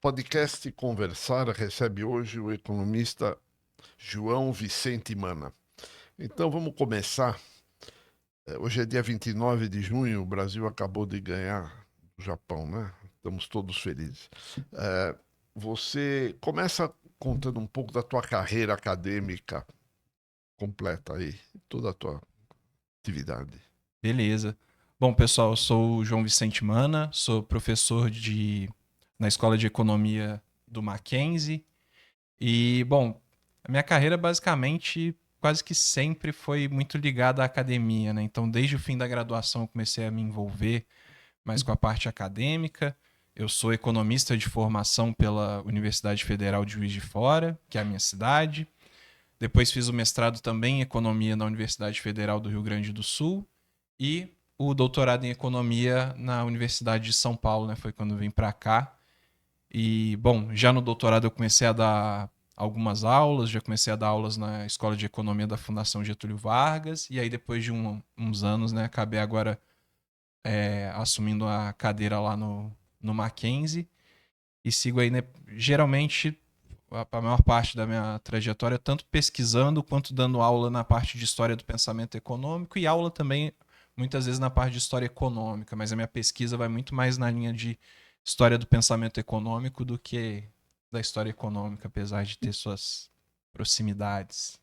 Podcast Conversar recebe hoje o economista João Vicente Mana. Então vamos começar. Hoje é dia 29 de junho, o Brasil acabou de ganhar do Japão, né? Estamos todos felizes. Eh, Você começa contando um pouco da tua carreira acadêmica completa aí, toda a tua atividade. Beleza. Bom, pessoal, eu sou o João Vicente Mana, sou professor na Escola de Economia do Mackenzie. E, bom, a minha carreira basicamente quase que sempre foi muito ligada à academia, né? Então, desde o fim da graduação, eu comecei a me envolver mais com a parte acadêmica. Eu sou economista de formação pela Universidade Federal de Juiz de Fora, que é a minha cidade. Depois fiz o mestrado também em economia na Universidade Federal do Rio Grande do Sul e o doutorado em economia na Universidade de São Paulo, né? Foi quando eu vim para cá. E, bom, já no doutorado eu comecei a dar algumas aulas, já comecei a dar aulas na Escola de Economia da Fundação Getúlio Vargas, e aí depois de uns anos, né, acabei agora assumindo a cadeira lá no Mackenzie, e sigo aí, né, geralmente, a maior parte da minha trajetória, tanto pesquisando quanto dando aula na parte de história do pensamento econômico e aula também, muitas vezes, na parte de história econômica, mas a minha pesquisa vai muito mais na linha de história do pensamento econômico do que da história econômica, apesar de ter suas proximidades.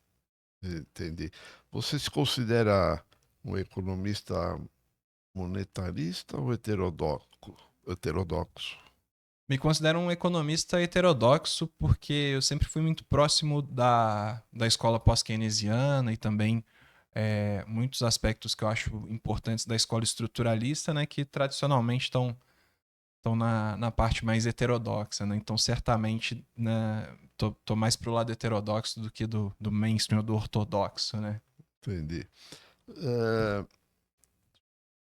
Entendi. Você se considera um economista monetarista ou heterodoxo? Heterodoxo. Me considero um economista heterodoxo porque eu sempre fui muito próximo da escola pós-keynesiana e também muitos aspectos que eu acho importantes da escola estruturalista, né, que tradicionalmente estão na parte mais heterodoxa. Né? Então, certamente, né, tô mais pro lado heterodoxo do que do mainstream ou do ortodoxo. Né? Entendi. É,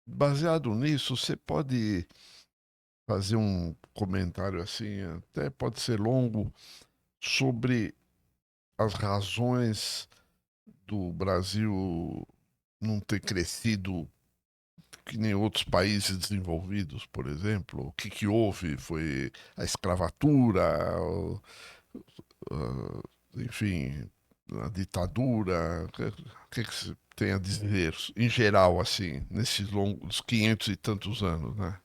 baseado nisso, você pode fazer um comentário assim, até pode ser longo, sobre as razões do Brasil não ter crescido que nem outros países desenvolvidos, por exemplo? O que que houve? Foi a escravatura, enfim, a ditadura? O que que você tem a dizer, em geral, assim, nesses longos 500 e tantos anos, né?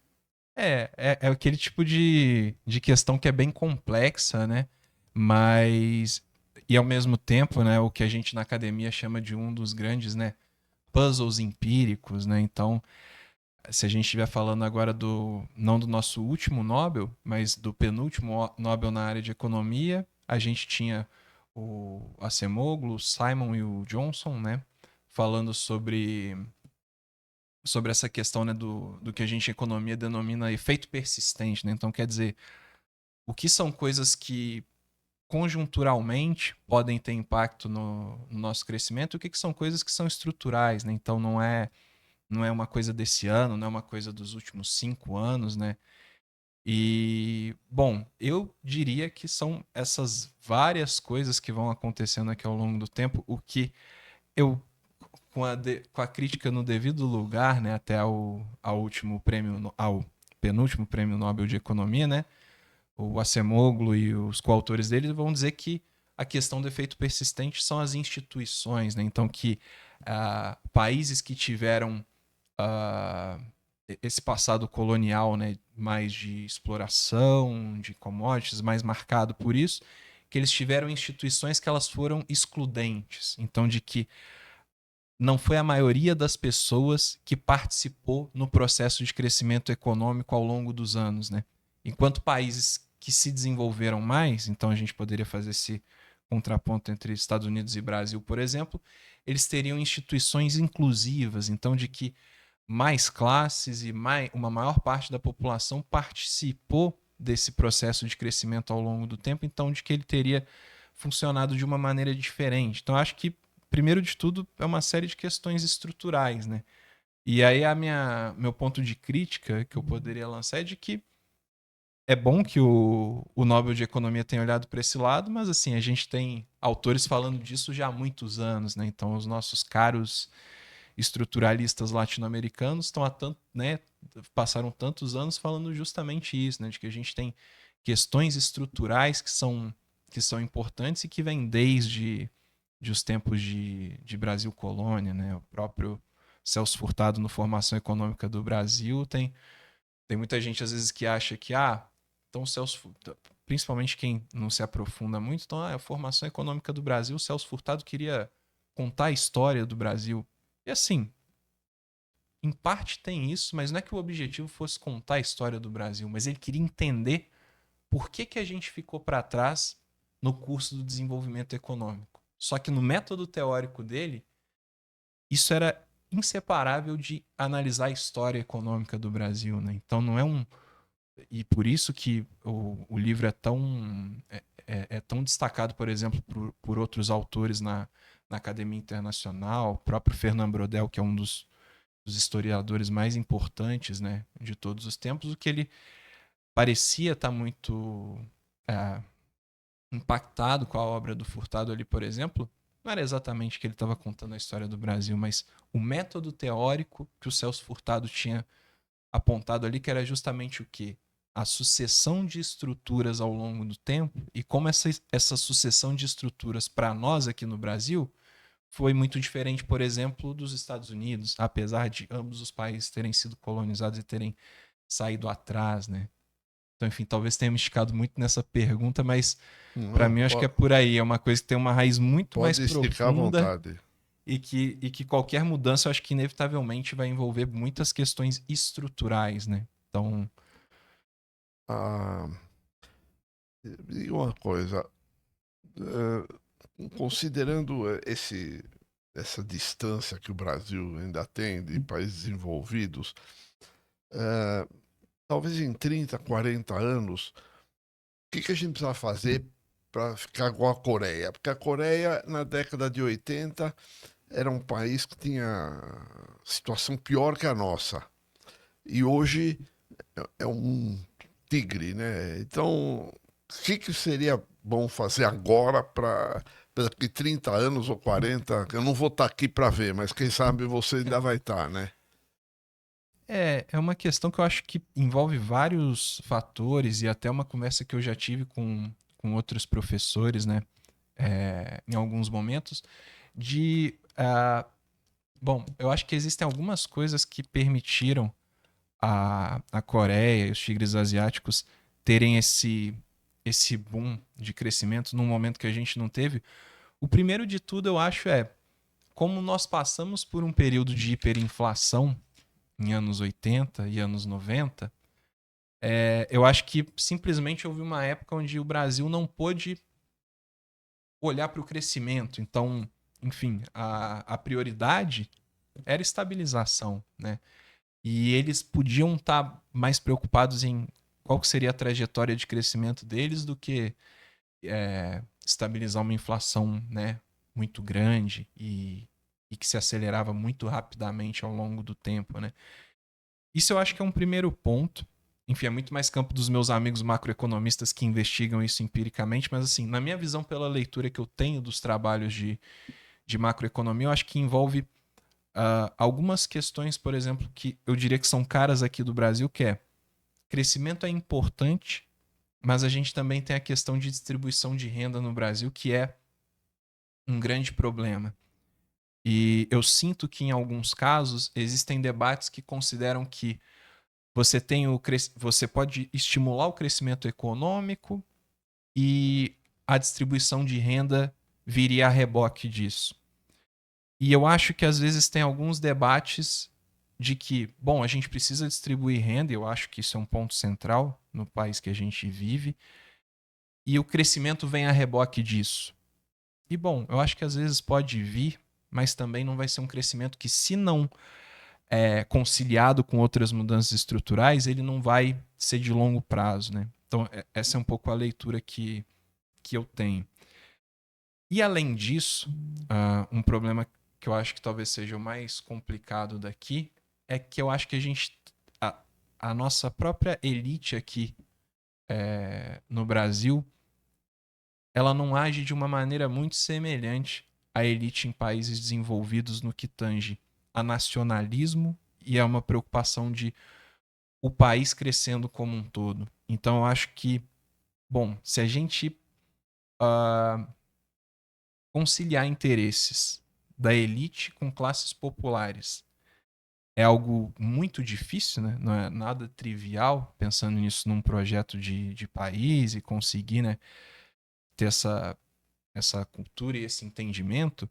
É aquele tipo de questão que é bem complexa, né? Mas, e ao mesmo tempo, né, o que a gente na academia chama de um dos grandes, né, puzzles empíricos, né? Então, se a gente estiver falando agora não do nosso último Nobel, mas do penúltimo Nobel na área de economia, a gente tinha o Acemoglu, o Simon e o Johnson, né? Falando sobre essa questão, né, do que a gente em economia denomina efeito persistente, né? Então, quer dizer, o que são coisas que conjunturalmente podem ter impacto no nosso crescimento, e o que são coisas que são estruturais, né? Então, não é uma coisa desse ano, não é uma coisa dos últimos 5 anos, né? E, bom, eu diria que são essas várias coisas que vão acontecendo aqui ao longo do tempo, o que eu, com a crítica no devido lugar, né, até ao último prêmio, ao penúltimo prêmio Nobel de Economia, né, o Acemoglu e os coautores dele vão dizer que a questão do efeito persistente são as instituições, né, então que países que tiveram ah, esse passado colonial, né, mais de exploração de commodities, mais marcado por isso, que eles tiveram instituições que elas foram excludentes. Então, de que não foi a maioria das pessoas que participou no processo de crescimento econômico ao longo dos anos, né? Enquanto países que se desenvolveram mais, então a gente poderia fazer esse contraponto entre Estados Unidos e Brasil, por exemplo, eles teriam instituições inclusivas, então de que mais classes e uma maior parte da população participou desse processo de crescimento ao longo do tempo, então de que ele teria funcionado de uma maneira diferente. Então acho que primeiro de tudo é uma série de questões estruturais, né? E aí meu ponto de crítica que eu poderia lançar é de que é bom que o Nobel de Economia tenha olhado para esse lado, mas assim, a gente tem autores falando disso já há muitos anos, né? Então os nossos caros estruturalistas latino-americanos estão há tanto, né, passaram tantos anos falando justamente isso, né, de que a gente tem questões estruturais que são importantes e que vêm desde de os tempos de Brasil Colônia, né? O próprio Celso Furtado no Formação Econômica do Brasil tem muita gente às vezes que acha que então o Celso, principalmente quem não se aprofunda muito, então a Formação Econômica do Brasil, o Celso Furtado queria contar a história do Brasil. E assim, em parte tem isso, mas não é que o objetivo fosse contar a história do Brasil, mas ele queria entender por que, que a gente ficou para trás no curso do desenvolvimento econômico. Só que no método teórico dele, isso era inseparável de analisar a história econômica do Brasil, né? Então não é um... E por isso que o livro é tão destacado, por exemplo, por outros autores na Academia Internacional, o próprio Fernand Braudel, que é um dos historiadores mais importantes, né, de todos os tempos, o que ele parecia estar muito é, impactado com a obra do Furtado ali, por exemplo, não era exatamente que ele estava contando a história do Brasil, mas o método teórico que o Celso Furtado tinha apontado ali, que era justamente o quê? A sucessão de estruturas ao longo do tempo e como essa sucessão de estruturas para nós aqui no Brasil foi muito diferente, por exemplo, dos Estados Unidos, apesar de ambos os países terem sido colonizados e terem saído atrás, né? Então, enfim, talvez tenha me esticado muito nessa pergunta, mas para Não, mim eu acho que é por aí. É uma coisa que tem uma raiz muito mais pode esticar à profunda vontade. e que qualquer mudança eu acho que inevitavelmente vai envolver muitas questões estruturais, né? Então, Ah, e uma coisa, considerando essa distância que o Brasil ainda tem de países desenvolvidos, eh, talvez em 30, 40 anos, o que a gente precisa fazer para ficar igual a Coreia? Porque a Coreia, na década de 80, era um país que tinha situação pior que a nossa. E hoje é um tigre, né? Então, o que seria bom fazer agora para daqui 30 anos ou 40? Eu não vou estar aqui para ver, mas quem sabe você ainda vai estar, né? é uma questão que eu acho que envolve vários fatores e até uma conversa que eu já tive com outros professores, né? Em alguns momentos, de. Bom, eu acho que existem algumas coisas que permitiram a Coreia e os tigres asiáticos terem esse boom de crescimento num momento que a gente não teve. O primeiro de tudo, eu acho, como nós passamos por um período de hiperinflação em anos 80 e anos 90, eu acho que simplesmente houve uma época onde o Brasil não pôde olhar para o crescimento. Então, enfim, a prioridade era estabilização, né? E eles podiam estar mais preocupados em qual que seria a trajetória de crescimento deles do que estabilizar uma inflação, né, muito grande e que se acelerava muito rapidamente ao longo do tempo, né? Isso eu acho que é um primeiro ponto. Enfim, é muito mais campo dos meus amigos macroeconomistas que investigam isso empiricamente, mas assim, na minha visão, pela leitura que eu tenho dos trabalhos de macroeconomia, eu acho que envolve algumas questões, por exemplo, que eu diria que são caras aqui do Brasil, que é crescimento é importante, mas a gente também tem a questão de distribuição de renda no Brasil, que é um grande problema. E eu sinto que em alguns casos existem debates que consideram que você pode estimular o crescimento econômico e a distribuição de renda viria a reboque disso. E eu acho que às vezes tem alguns debates de que, bom, a gente precisa distribuir renda, e eu acho que isso é um ponto central no país que a gente vive, e o crescimento vem a reboque disso. E bom, eu acho que às vezes pode vir, mas também não vai ser um crescimento que, se não conciliado com outras mudanças estruturais, ele não vai ser de longo prazo, né? Então, essa é um pouco a leitura que eu tenho. E além disso, um problema que eu acho que talvez seja o mais complicado daqui é que eu acho que a nossa própria elite aqui no Brasil, ela não age de uma maneira muito semelhante à elite em países desenvolvidos no que tange a nacionalismo e a uma preocupação de o país crescendo como um todo. Então eu acho que Bom, se a gente ah, conciliar interesses da elite com classes populares é algo muito difícil, né? Não é nada trivial, pensando nisso num projeto de país e conseguir, né, ter essa cultura e esse entendimento.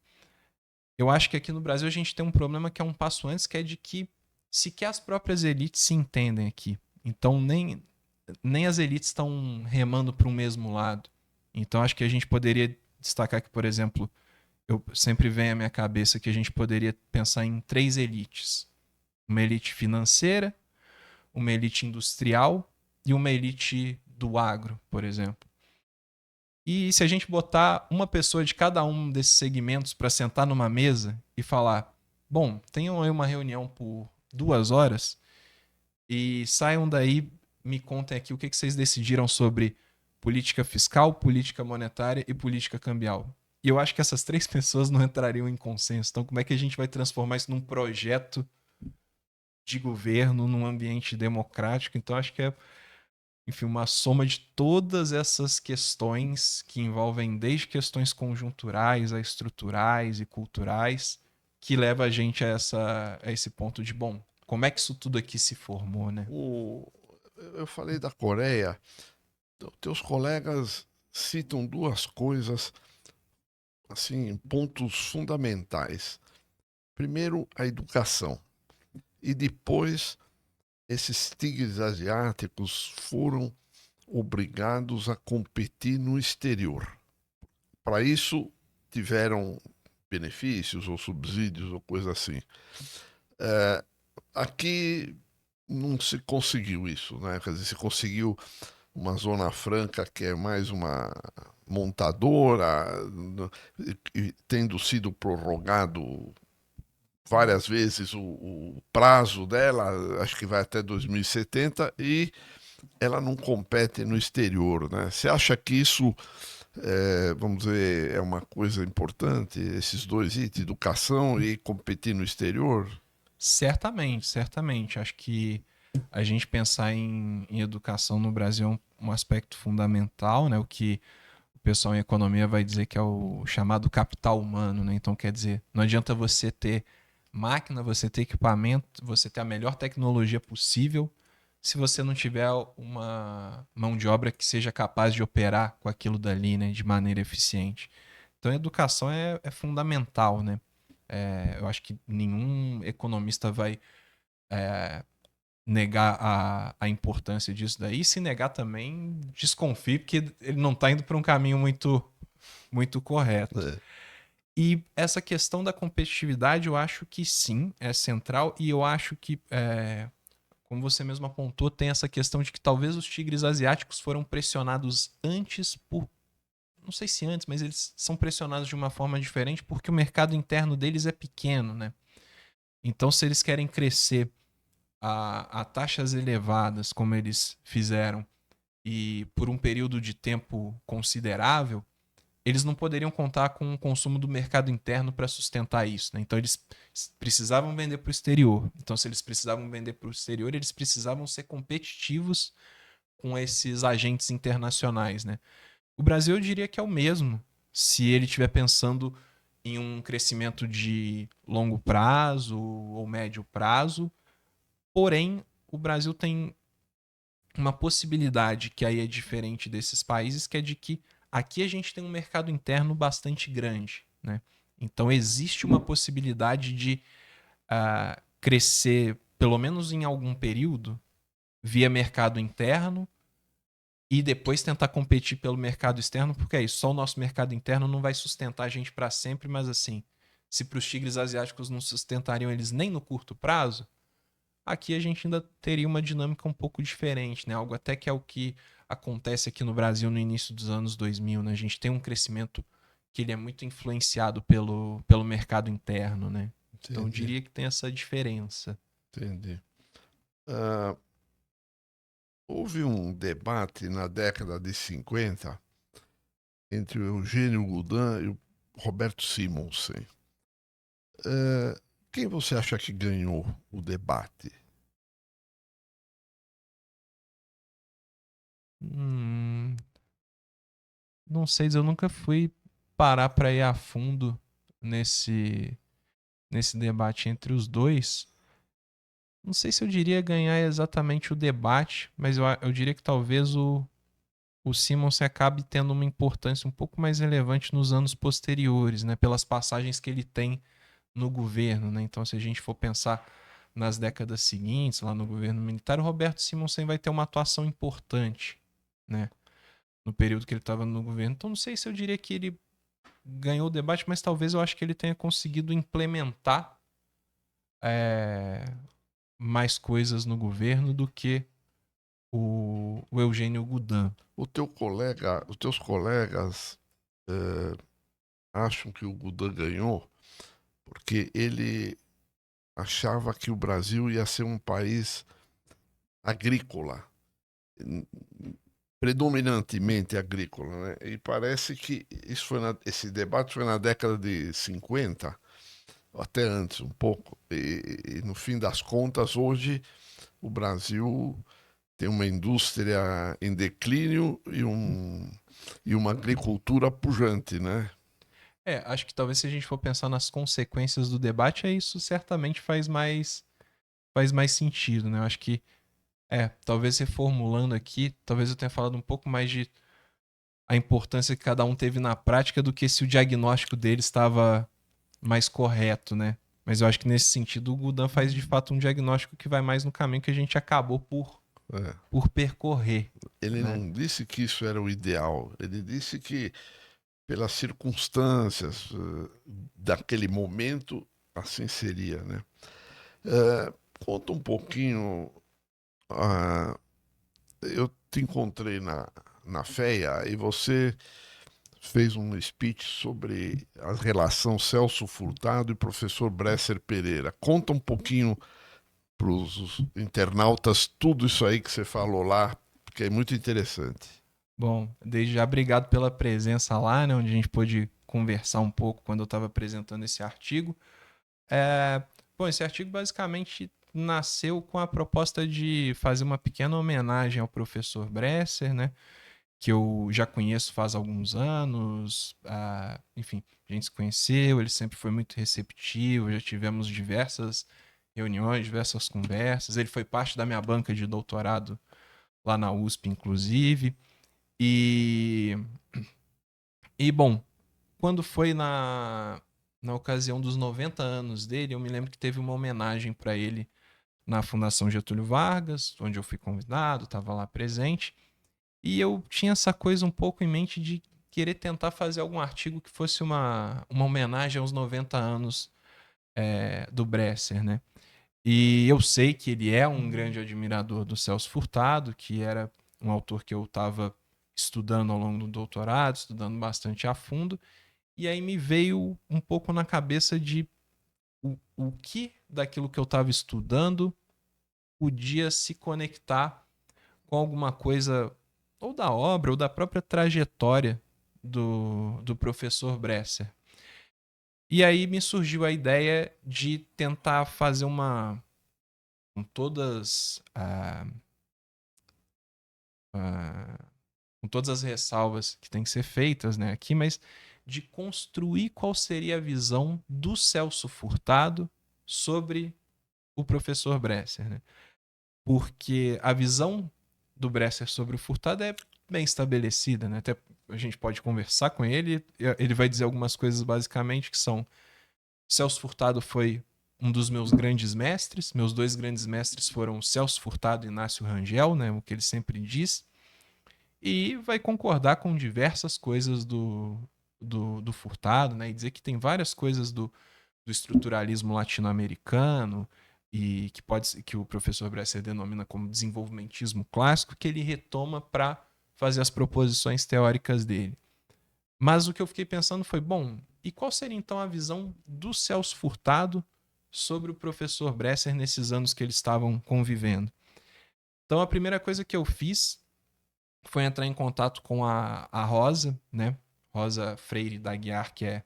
Eu acho que aqui no Brasil a gente tem um problema que é um passo antes, que é de que sequer as próprias elites se entendem aqui. Então nem as elites estão remando para o mesmo lado. Então acho que a gente poderia destacar que, por exemplo, eu sempre vem à minha cabeça que a gente poderia pensar em três elites: uma elite financeira, uma elite industrial e uma elite do agro, por exemplo. E se a gente botar uma pessoa de cada um desses segmentos para sentar numa mesa e falar: bom, tenham aí uma reunião por 2 horas e saiam daí, me contem aqui o que vocês decidiram sobre política fiscal, política monetária e política cambial. E eu acho que essas três pessoas não entrariam em consenso. Então, como é que a gente vai transformar isso num projeto de governo, num ambiente democrático? Então, acho que é, enfim, uma soma de todas essas questões que envolvem desde questões conjunturais a estruturais e culturais, que leva a gente a esse ponto de, bom, como é que isso tudo aqui se formou, né? O, eu falei da Coreia, teus colegas citam duas coisas, assim, pontos fundamentais. Primeiro, a educação. E depois, esses tigres asiáticos foram obrigados a competir no exterior. Para isso, tiveram benefícios ou subsídios ou coisa assim. É, aqui não se conseguiu isso, né? Quer dizer, se conseguiu uma zona franca que é mais uma montadora, e tendo sido prorrogado várias vezes o prazo dela, acho que vai até 2070, e ela não compete no exterior, né? Você acha que isso, vamos dizer, é uma coisa importante, esses dois itens, educação e competir no exterior? Certamente, certamente. Acho que a gente pensar em educação no Brasil é um aspecto fundamental, né? O que o pessoal em economia vai dizer que é o chamado capital humano, né? Então, quer dizer, não adianta você ter máquina, você ter equipamento, você ter a melhor tecnologia possível, se você não tiver uma mão de obra que seja capaz de operar com aquilo dali, né, de maneira eficiente. Então, a educação é fundamental, né? Eu acho que nenhum economista vai negar a importância disso daí. E se negar também, desconfie, porque ele não está indo para um caminho muito correto. É. E essa questão da competitividade, eu acho que sim, é central. E eu acho que, como você mesmo apontou, tem essa questão de que talvez os tigres asiáticos foram pressionados antes por. Não sei se antes, mas eles são pressionados de uma forma diferente porque o mercado interno deles é pequeno, né? Então, se eles querem crescer a taxas elevadas, como eles fizeram, e por um período de tempo considerável, eles não poderiam contar com o consumo do mercado interno para sustentar isso. Né? Então, eles precisavam vender para o exterior. Então, se eles precisavam vender para o exterior, eles precisavam ser competitivos com esses agentes internacionais. Né? O Brasil, eu diria que é o mesmo, se ele estiver pensando em um crescimento de longo prazo ou médio prazo. Porém, o Brasil tem uma possibilidade que aí é diferente desses países, que é de que aqui a gente tem um mercado interno bastante grande, né? Então existe uma possibilidade de crescer, pelo menos em algum período, via mercado interno e depois tentar competir pelo mercado externo, porque é isso, só o nosso mercado interno não vai sustentar a gente para sempre, mas assim, se para os tigres asiáticos não sustentariam eles nem no curto prazo, aqui a gente ainda teria uma dinâmica um pouco diferente, né? Algo até que é o que acontece aqui no Brasil no início dos anos 2000, né? A gente tem um crescimento que ele é muito influenciado pelo mercado interno, né? Então eu Entendi, diria que tem essa diferença. entendi. Ah, houve um debate na década de 50 entre o Eugênio Goudin e o Roberto Simonsen. Quem você acha que ganhou o debate? Hum, não sei, eu nunca fui parar para ir a fundo nesse debate entre os dois. Não sei se eu diria ganhar exatamente o debate, mas eu diria que talvez o Simmons acabe tendo uma importância um pouco mais relevante nos anos posteriores, né? Pelas passagens que ele tem no governo, né? Então, se a gente for pensar nas décadas seguintes, lá no governo militar, o Roberto Simonsen vai ter uma atuação importante, né? No período que ele estava no governo. Então, não sei se eu diria que ele ganhou o debate, mas talvez eu acho que ele tenha conseguido implementar é, mais coisas no governo do que o Eugênio Goudin. Os teus colegas acham que o Gudan ganhou porque ele achava que o Brasil ia ser um país agrícola, predominantemente agrícola, né? E parece que esse debate foi na década de 50, ou até antes um pouco. E no fim das contas, hoje o Brasil tem uma indústria em declínio e uma agricultura pujante, né? Acho que talvez se a gente for pensar nas consequências do debate, isso certamente faz mais sentido, né? Eu acho que, talvez reformulando aqui, talvez eu tenha falado um pouco mais de a importância que cada um teve na prática do que se o diagnóstico dele estava mais correto, né? Mas eu acho que nesse sentido o Gudan faz de fato um diagnóstico que vai mais no caminho que a gente acabou É. por percorrer, Ele né? não disse que isso era o ideal, ele disse que pelas circunstâncias daquele momento, assim seria, né? Conta um pouquinho. ah, eu te encontrei na FEA e você fez um speech sobre a relação Celso Furtado e professor Bresser Pereira. Conta um pouquinho para os internautas tudo isso aí que você falou lá, porque é muito interessante. Bom, desde já obrigado pela presença lá, né, onde a gente pôde conversar um pouco quando eu estava apresentando esse artigo. É, bom, esse artigo basicamente nasceu com a proposta de fazer uma pequena homenagem ao professor Bresser, né, que eu já conheço faz alguns anos. Enfim, a gente se conheceu, ele sempre foi muito receptivo, já tivemos diversas reuniões, diversas conversas. Ele foi parte da minha banca de doutorado lá na USP, inclusive. E, e bom, quando foi na ocasião dos 90 anos dele, eu me lembro que teve uma homenagem para ele na Fundação Getúlio Vargas, onde eu fui convidado, estava lá presente. E eu tinha essa coisa um pouco em mente de querer tentar fazer algum artigo que fosse uma homenagem aos 90 anos do Bresser, né? E eu sei que ele é um grande admirador do Celso Furtado, que era um autor que eu estava estudando ao longo do doutorado, estudando bastante a fundo. E aí me veio um pouco na cabeça de o que daquilo que eu estava estudando podia se conectar com alguma coisa ou da obra ou da própria trajetória do professor Bresser. E aí me surgiu a ideia de tentar fazer com todas com todas as ressalvas que têm que ser feitas, né, aqui, mas de construir qual seria a visão do Celso Furtado sobre o professor Bresser, né? Porque a visão do Bresser sobre o Furtado é bem estabelecida, né? Até a gente pode conversar com ele, ele vai dizer algumas coisas basicamente que são: Celso Furtado foi um dos meus grandes mestres, meus dois grandes mestres foram Celso Furtado e Inácio Rangel, né? O que ele sempre diz, e vai concordar com diversas coisas do Furtado, né? E dizer que tem várias coisas do estruturalismo latino-americano e que o professor Bresser denomina como desenvolvimentismo clássico, que ele retoma para fazer as proposições teóricas dele. Mas o que eu fiquei pensando foi, bom, e qual seria então a visão do Celso Furtado sobre o professor Bresser nesses anos que eles estavam convivendo? Então a primeira coisa que eu fiz foi entrar em contato com a Rosa, né? Rosa Freire da Aguiar, que é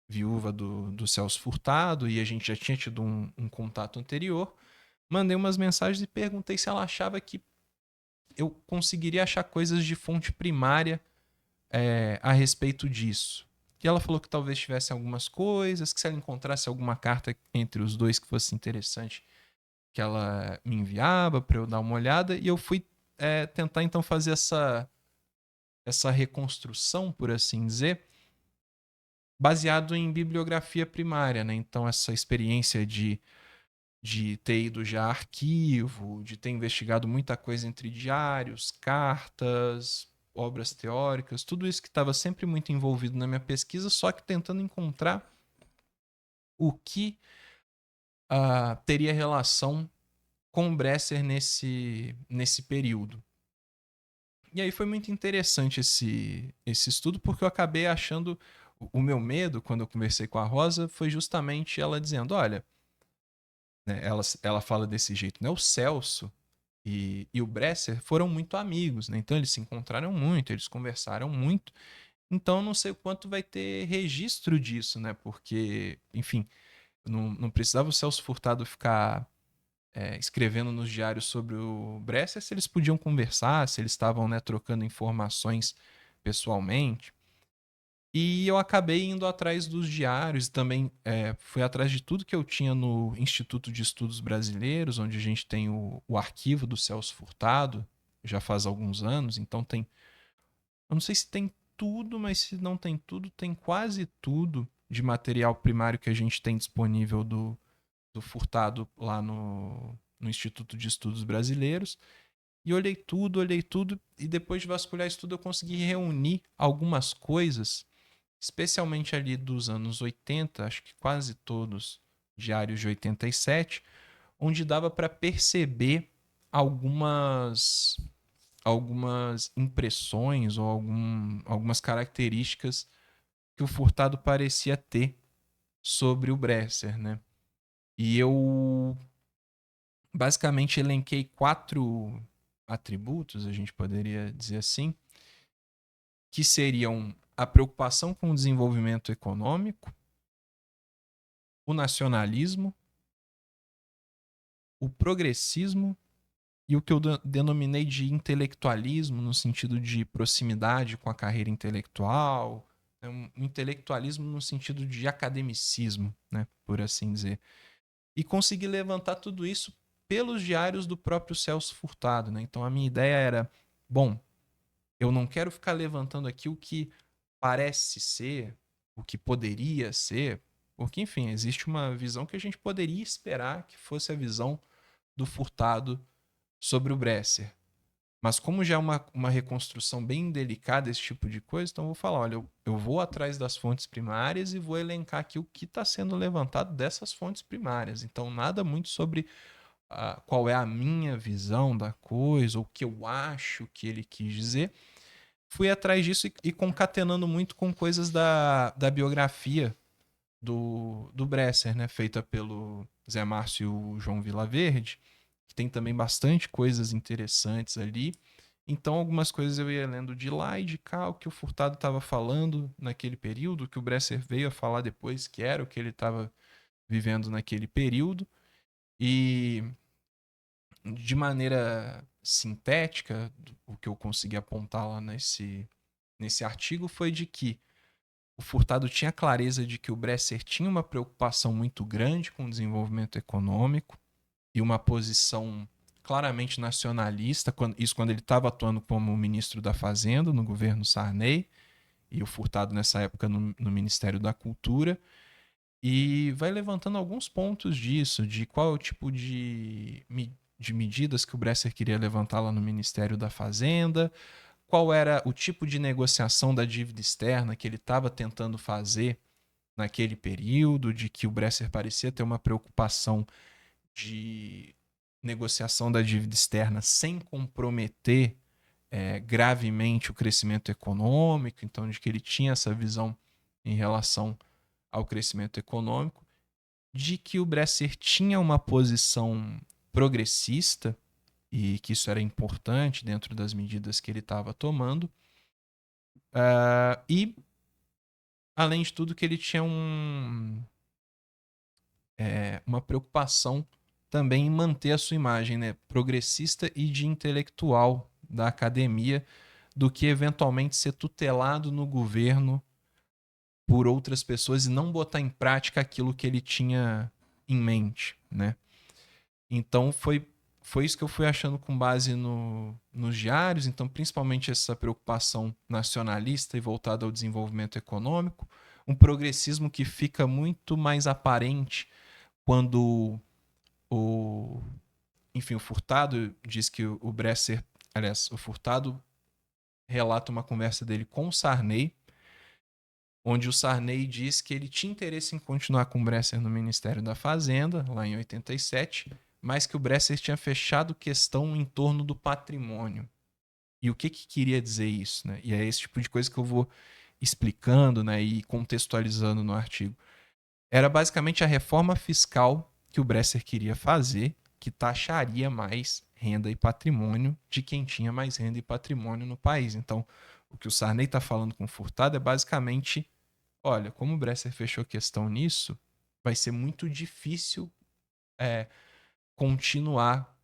viúva do Celso Furtado, e a gente já tinha tido um contato anterior. Mandei umas mensagens e perguntei se ela achava que eu conseguiria achar coisas de fonte primária a respeito disso. E ela falou que talvez tivesse algumas coisas, que se ela encontrasse alguma carta entre os dois que fosse interessante, que ela me enviava para eu dar uma olhada. E eu fui tentar então fazer essa reconstrução, por assim dizer, baseado em bibliografia primária, né? Então essa experiência de ter ido já a arquivo, de ter investigado muita coisa entre diários, cartas, obras teóricas, tudo isso que estava sempre muito envolvido na minha pesquisa, só que tentando encontrar o que teria relação com o Bresser nesse período. E aí foi muito interessante esse estudo, porque eu acabei achando. O meu medo, quando eu conversei com a Rosa, foi justamente ela dizendo: olha, né, ela fala desse jeito, né? O Celso e o Bresser foram muito amigos, né? Então eles se encontraram muito, eles conversaram muito. Então eu não sei o quanto vai ter registro disso, né? Porque, enfim, não precisava o Celso Furtado ficar escrevendo nos diários sobre o Bresser se eles podiam conversar, se eles estavam, né, trocando informações pessoalmente. E eu acabei indo atrás dos diários, também fui atrás de tudo que eu tinha no Instituto de Estudos Brasileiros, onde a gente tem o arquivo do Celso Furtado, já faz alguns anos, então tem. Eu não sei se tem tudo, mas se não tem tudo, tem quase tudo de material primário que a gente tem disponível do Furtado lá no Instituto de Estudos Brasileiros. E olhei tudo, e depois de vasculhar isso tudo, eu consegui reunir algumas coisas, especialmente ali dos anos 80, acho que quase todos diários de 87, onde dava para perceber algumas impressões ou algumas características que o Furtado parecia ter sobre o Bresser, né? E eu basicamente elenquei 4 atributos, a gente poderia dizer assim, que seriam a preocupação com o desenvolvimento econômico, o nacionalismo, o progressismo e o que eu denominei de intelectualismo, no sentido de proximidade com a carreira intelectual, um intelectualismo no sentido de academicismo, né, por assim dizer. E consegui levantar tudo isso pelos diários do próprio Celso Furtado, né? Então a minha ideia era, bom, eu não quero ficar levantando aqui o que parece ser, o que poderia ser, porque, enfim, existe uma visão que a gente poderia esperar que fosse a visão do Furtado sobre o Bresser. Mas como já é uma reconstrução bem delicada, esse tipo de coisa, então eu vou falar, olha, eu vou atrás das fontes primárias e vou elencar aqui o que está sendo levantado dessas fontes primárias. Então nada muito sobre qual é a minha visão da coisa, ou o que eu acho que ele quis dizer. Fui atrás disso e concatenando muito com coisas da biografia do Bresser, né? Feita pelo Zé Márcio e o João Vilaverde, que tem também bastante coisas interessantes ali. Então, algumas coisas eu ia lendo de lá e de cá, o que o Furtado estava falando naquele período, o que o Bresser veio a falar depois, que era o que ele estava vivendo naquele período. E de maneira sintética, o que eu consegui apontar lá nesse artigo foi de que o Furtado tinha clareza de que o Bresser tinha uma preocupação muito grande com o desenvolvimento econômico e uma posição claramente nacionalista, isso quando ele estava atuando como ministro da Fazenda no governo Sarney, e o Furtado nessa época no Ministério da Cultura, e vai levantando alguns pontos disso, de qual é o tipo de medidas que o Bresser queria levantar lá no Ministério da Fazenda, qual era o tipo de negociação da dívida externa que ele estava tentando fazer naquele período, de que o Bresser parecia ter uma preocupação de negociação da dívida externa sem comprometer gravemente o crescimento econômico, então de que ele tinha essa visão em relação ao crescimento econômico, de que o Bresser tinha uma posição progressista e que isso era importante dentro das medidas que ele estava tomando, e, além de tudo, que ele tinha uma preocupação também em manter a sua imagem, né, progressista e de intelectual da academia, do que eventualmente ser tutelado no governo por outras pessoas e não botar em prática aquilo que ele tinha em mente, né? Então foi isso que eu fui achando com base nos diários, então principalmente essa preocupação nacionalista e voltada ao desenvolvimento econômico, um progressismo que fica muito mais aparente quando enfim, o Furtado diz que o Bresser, aliás, o Furtado relata uma conversa dele com o Sarney, onde o Sarney diz que ele tinha interesse em continuar com o Bresser no Ministério da Fazenda, lá em 87, mas que o Bresser tinha fechado questão em torno do patrimônio. E o que queria dizer isso, né? E é esse tipo de coisa que eu vou explicando, né, e contextualizando no artigo. Era basicamente a reforma fiscal que o Bresser queria fazer, que taxaria mais renda e patrimônio de quem tinha mais renda e patrimônio no país. Então, o que o Sarney está falando com o Furtado é basicamente, olha, como o Bresser fechou questão nisso, vai ser muito difícil continuar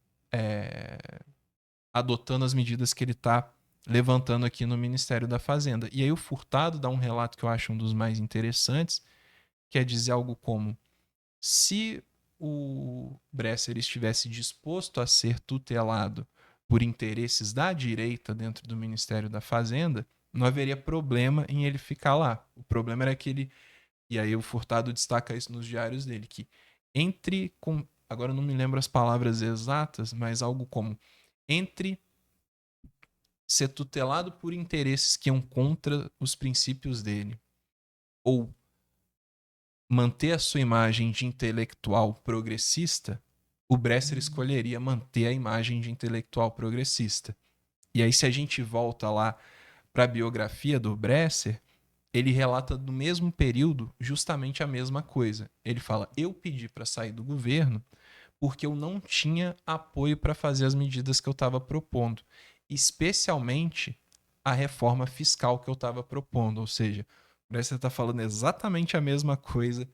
adotando as medidas que ele está levantando aqui no Ministério da Fazenda. E aí o Furtado dá um relato que eu acho um dos mais interessantes, que é dizer algo como: se o Bresser estivesse disposto a ser tutelado por interesses da direita dentro do Ministério da Fazenda, não haveria problema em ele ficar lá. O problema era que ele... E aí o Furtado destaca isso nos diários dele, que agora eu não me lembro as palavras exatas, mas algo como: entre ser tutelado por interesses que iam contra os princípios dele, ou manter a sua imagem de intelectual progressista, o Bresser escolheria manter a imagem de intelectual progressista. E aí, se a gente volta lá para a biografia do Bresser, ele relata no mesmo período justamente a mesma coisa. Ele fala: eu pedi para sair do governo porque eu não tinha apoio para fazer as medidas que eu estava propondo, especialmente a reforma fiscal que eu estava propondo. Ou seja, o Bresser está falando exatamente a mesma coisa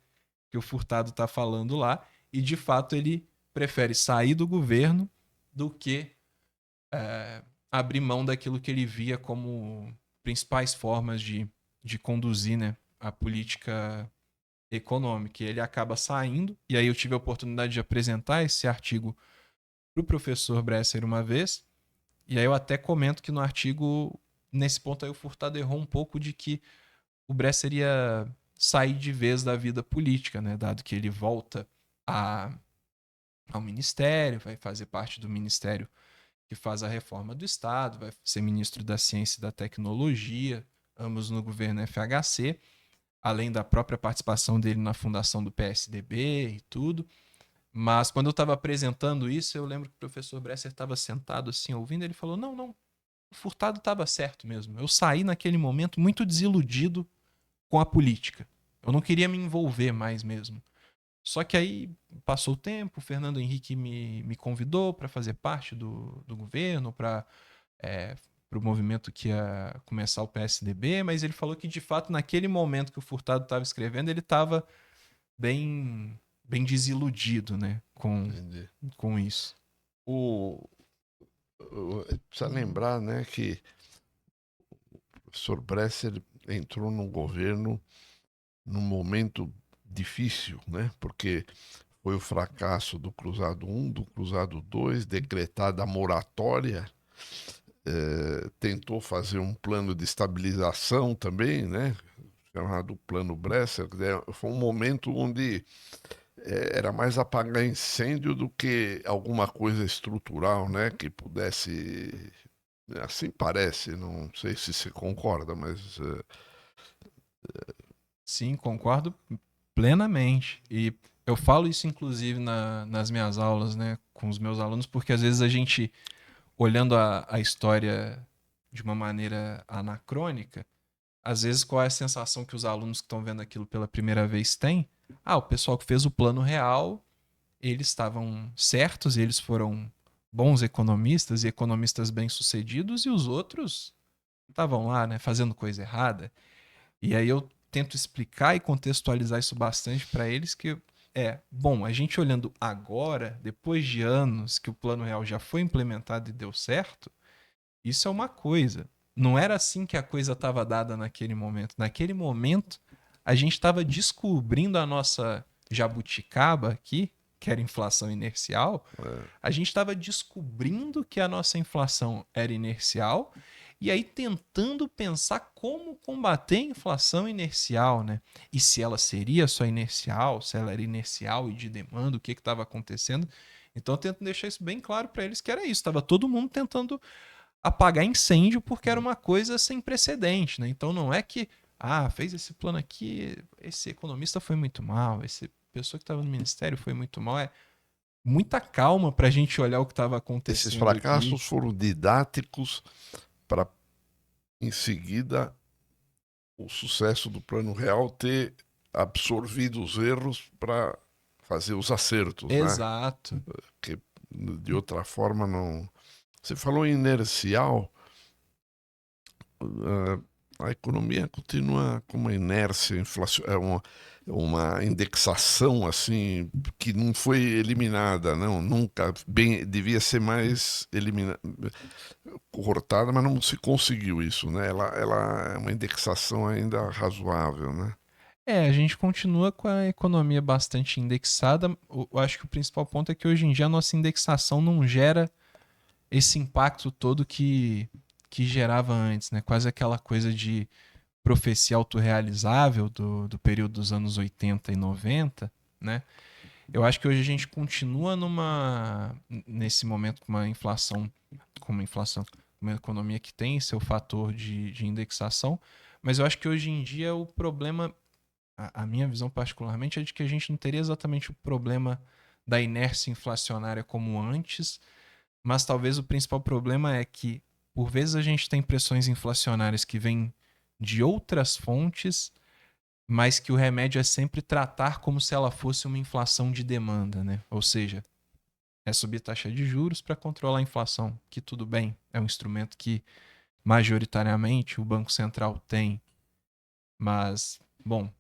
que o Furtado está falando lá, e de fato ele prefere sair do governo do que abrir mão daquilo que ele via como principais formas de conduzir, né, a política econômica. E ele acaba saindo, e aí eu tive a oportunidade de apresentar esse artigo para o professor Bresser uma vez, e aí eu até comento que no artigo, nesse ponto aí, o Furtado errou um pouco de que o Bresser ia sair de vez da vida política, né? Dado que ele volta ao ministério, vai fazer parte do ministério que faz a reforma do Estado, vai ser ministro da Ciência e da Tecnologia, ambos no governo FHC, além da própria participação dele na fundação do PSDB e tudo. Mas quando eu estava apresentando isso, eu lembro que o professor Bresser estava sentado assim, ouvindo, ele falou: não, o Furtado estava certo mesmo. Eu saí naquele momento muito desiludido com a política. Eu não queria me envolver mais mesmo. Só que aí passou o tempo, o Fernando Henrique me convidou para fazer parte do governo, para o movimento que ia começar o PSDB, mas ele falou que, de fato, naquele momento que o Furtado estava escrevendo, ele estava bem desiludido, né, com isso. Precisa lembrar, né, que o professor Bresser entrou no governo num momento difícil, né, porque foi o fracasso do Cruzado 1, do Cruzado 2, decretada a moratória, tentou fazer um plano de estabilização também, né, chamado Plano Bresser. Foi um momento onde era mais apagar incêndio do que alguma coisa estrutural, né, que pudesse, assim parece, não sei se você concorda, mas Sim, concordo plenamente. E eu falo isso, inclusive, nas minhas aulas, né, com os meus alunos, porque às vezes a gente, olhando a história de uma maneira anacrônica, às vezes qual é a sensação que os alunos que estão vendo aquilo pela primeira vez têm? Ah, o pessoal que fez o plano real, eles estavam certos, eles foram bons economistas e economistas bem-sucedidos, e os outros estavam lá, né, fazendo coisa errada. E aí eu tento explicar e contextualizar isso bastante para eles, que bom, a gente olhando agora, depois de anos que o plano real já foi implementado e deu certo, isso é uma coisa. não era assim que a coisa estava dada naquele momento. Naquele momento, a gente estava descobrindo a nossa jabuticaba aqui, que era inflação inercial. É. A gente estava descobrindo que a nossa inflação era inercial e aí tentando pensar como combater a inflação inercial, né? E se ela seria só inercial, se ela era inercial e de demanda, o que estava acontecendo. Então eu tento deixar isso bem claro para eles que era isso. Estava todo mundo tentando apagar incêndio porque era uma coisa sem precedente, né? Então não é que, fez esse plano aqui, esse economista foi muito mal, essa pessoa que estava no ministério foi muito mal. É muita calma para a gente olhar o que estava Esses acontecendo aqui. fracassos foram didáticos para, em seguida, o sucesso do Plano Real ter absorvido os erros para fazer os acertos, né? Exato. Que de outra forma não. Você falou em inercial, a economia continua com uma inércia é uma indexação assim que não foi eliminada, não, nunca bem devia ser mais eliminada, cortada, mas não se conseguiu isso, né? Ela é uma indexação ainda razoável, né? A gente continua com a economia bastante indexada. Eu acho que o principal ponto é que hoje em dia a nossa indexação não gera esse impacto todo que gerava antes, né? Quase aquela coisa de profecia autorrealizável do período dos anos 80 e 90, né? Eu acho que hoje a gente continua nesse momento com uma inflação, uma economia que tem seu fator de indexação, mas eu acho que hoje em dia o problema, a minha visão particularmente, é de que a gente não teria exatamente o problema da inércia inflacionária como antes, mas talvez o principal problema é que, por vezes, a gente tem pressões inflacionárias que vêm de outras fontes, mas que o remédio é sempre tratar como se ela fosse uma inflação de demanda, né? Ou seja, é subir taxa de juros para controlar a inflação, que tudo bem, é um instrumento que majoritariamente o Banco Central tem, mas, bom,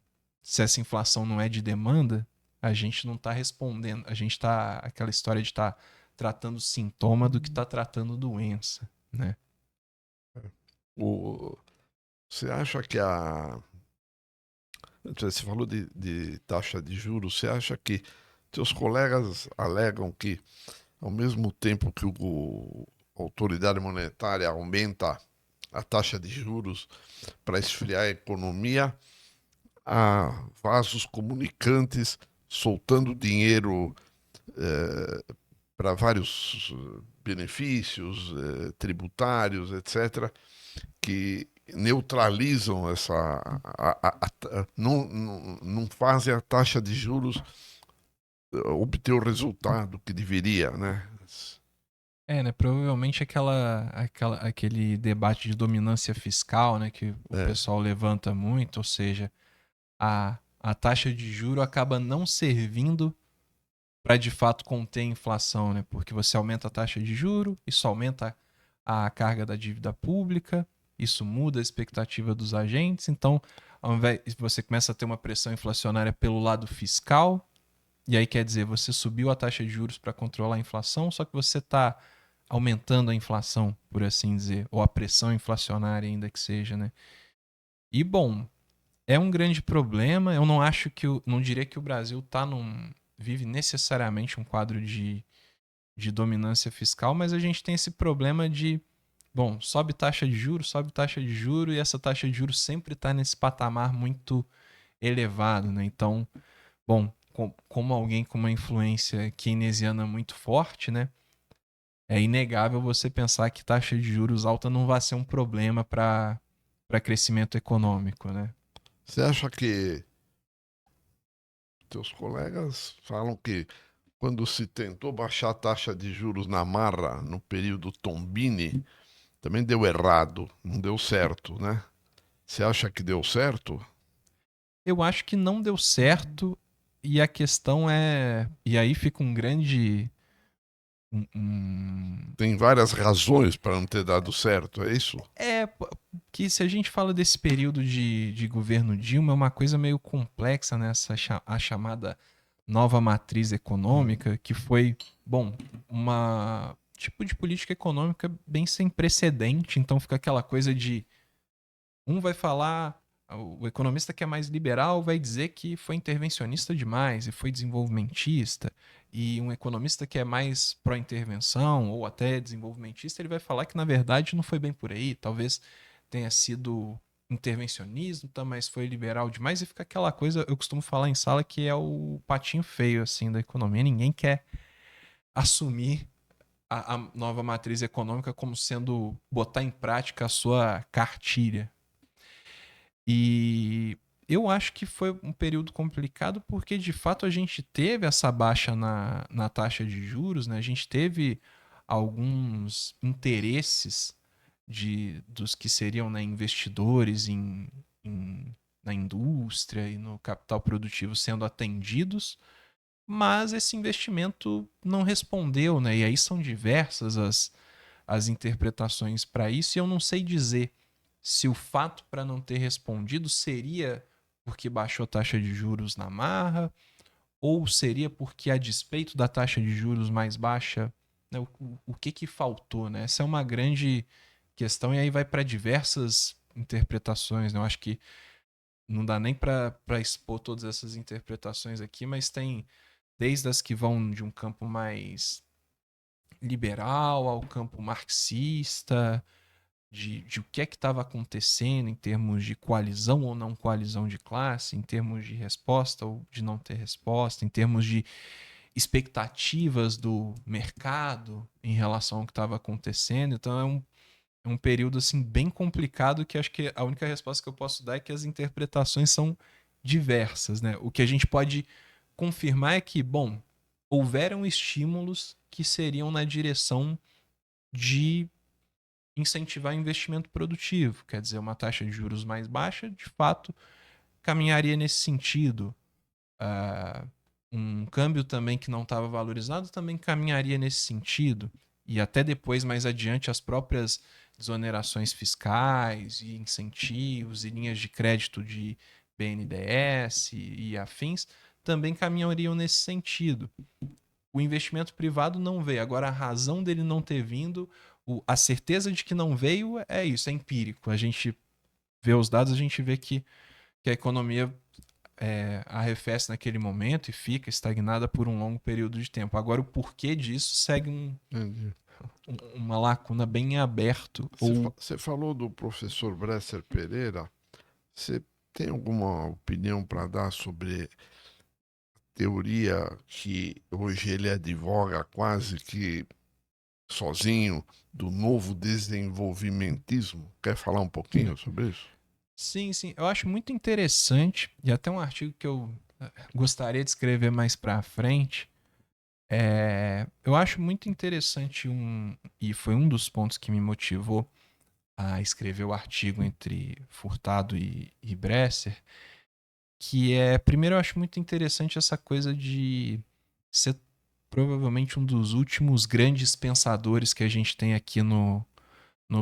se essa inflação não é de demanda, a gente não está respondendo, a gente está aquela história de estar tratando sintoma do que está tratando doença, né? O, você acha que você falou de taxa de juros, você acha que seus colegas alegam que, ao mesmo tempo que a autoridade monetária aumenta a taxa de juros para esfriar a economia, há vasos comunicantes soltando dinheiro para vários benefícios tributários, etc., que neutralizam não fazem a taxa de juros obter o resultado que deveria, né? Né? Provavelmente aquele debate de dominância fiscal, né? Que o É, pessoal levanta muito, ou seja, a taxa de juro acaba não servindo para de fato conter a inflação, né? Porque você aumenta a taxa de juro, isso aumenta a carga da dívida pública, isso muda a expectativa dos agentes, então ao invés você começa a ter uma pressão inflacionária pelo lado fiscal, e aí quer dizer, você subiu a taxa de juros para controlar a inflação, só que você está aumentando a inflação, por assim dizer, ou a pressão inflacionária ainda que seja, né? E bom, é um grande problema. Eu não acho que não diria que o Brasil vive necessariamente um quadro de dominância fiscal, mas a gente tem esse problema de, bom, sobe taxa de juros, e essa taxa de juros sempre está nesse patamar muito elevado, né? Então, bom, como alguém com uma influência keynesiana muito forte, né? É inegável você pensar que taxa de juros alta não vai ser um problema para crescimento econômico, né? você acha que teus colegas falam que quando se tentou baixar a taxa de juros na marra no período Tombini, também deu errado, não deu certo, né? Você acha que deu certo? Eu acho que não deu certo e a questão é. E aí fica um grande. Tem várias razões para não ter dado certo, é isso? É que se a gente fala desse período de governo Dilma, é uma coisa meio complexa, né? A chamada nova matriz econômica, que foi, bom, uma. tipo de política econômica bem sem precedente, então fica aquela coisa de um vai falar, o economista que é mais liberal vai dizer que foi intervencionista demais e foi desenvolvimentista, e um economista que é mais pró-intervenção ou até desenvolvimentista, ele vai falar que na verdade não foi bem por aí, talvez tenha sido intervencionismo, tá, mas foi liberal demais e fica aquela coisa, eu costumo falar em sala que é o patinho feio assim da economia, ninguém quer assumir a nova matriz econômica como sendo botar em prática a sua cartilha. E eu acho que foi um período complicado porque, de fato, a gente teve essa baixa na taxa de juros, né? A gente teve alguns interesses dos que seriam, né, investidores na indústria e no capital produtivo sendo atendidos, mas esse investimento não respondeu, né? E aí são diversas as interpretações para isso, e eu não sei dizer se o fato para não ter respondido seria porque baixou a taxa de juros na marra, ou seria porque, a despeito da taxa de juros mais baixa, né, o que faltou, né? Essa é uma grande questão, e aí vai para diversas interpretações, né? Eu acho que não dá nem para expor todas essas interpretações aqui, mas tem desde as que vão de um campo mais liberal ao campo marxista, de o que é que estava acontecendo em termos de coalizão ou não coalizão de classe, em termos de resposta ou de não ter resposta, em termos de expectativas do mercado em relação ao que estava acontecendo. Então é um período assim bem complicado que acho que a única resposta que eu posso dar é que as interpretações são diversas, né? O que a gente pode confirmar é que, bom, houveram estímulos que seriam na direção de incentivar investimento produtivo. Quer dizer, uma taxa de juros mais baixa, de fato, caminharia nesse sentido. Uh, um câmbio também que não estava valorizado também caminharia nesse sentido. E até depois, mais adiante, as próprias desonerações fiscais e incentivos e linhas de crédito de BNDES e afins também caminhariam nesse sentido. O investimento privado não veio. Agora, a razão dele não ter vindo, a certeza de que não veio é isso, é empírico. A gente vê os dados, a gente vê que a economia arrefece naquele momento e fica estagnada por um longo período de tempo. Agora, o porquê disso segue uma lacuna bem em aberto. Você falou do professor Bresser Pereira. Você tem alguma opinião para dar sobre teoria que hoje ele advoga quase que sozinho do novo desenvolvimentismo? Quer falar um pouquinho sobre isso? Sim, sim. Eu acho muito interessante, e até um artigo que eu gostaria de escrever mais para frente. Eu acho muito interessante e foi um dos pontos que me motivou a escrever o artigo entre Furtado e Bresser, que primeiro eu acho muito interessante essa coisa de ser provavelmente um dos últimos grandes pensadores que a gente tem aqui no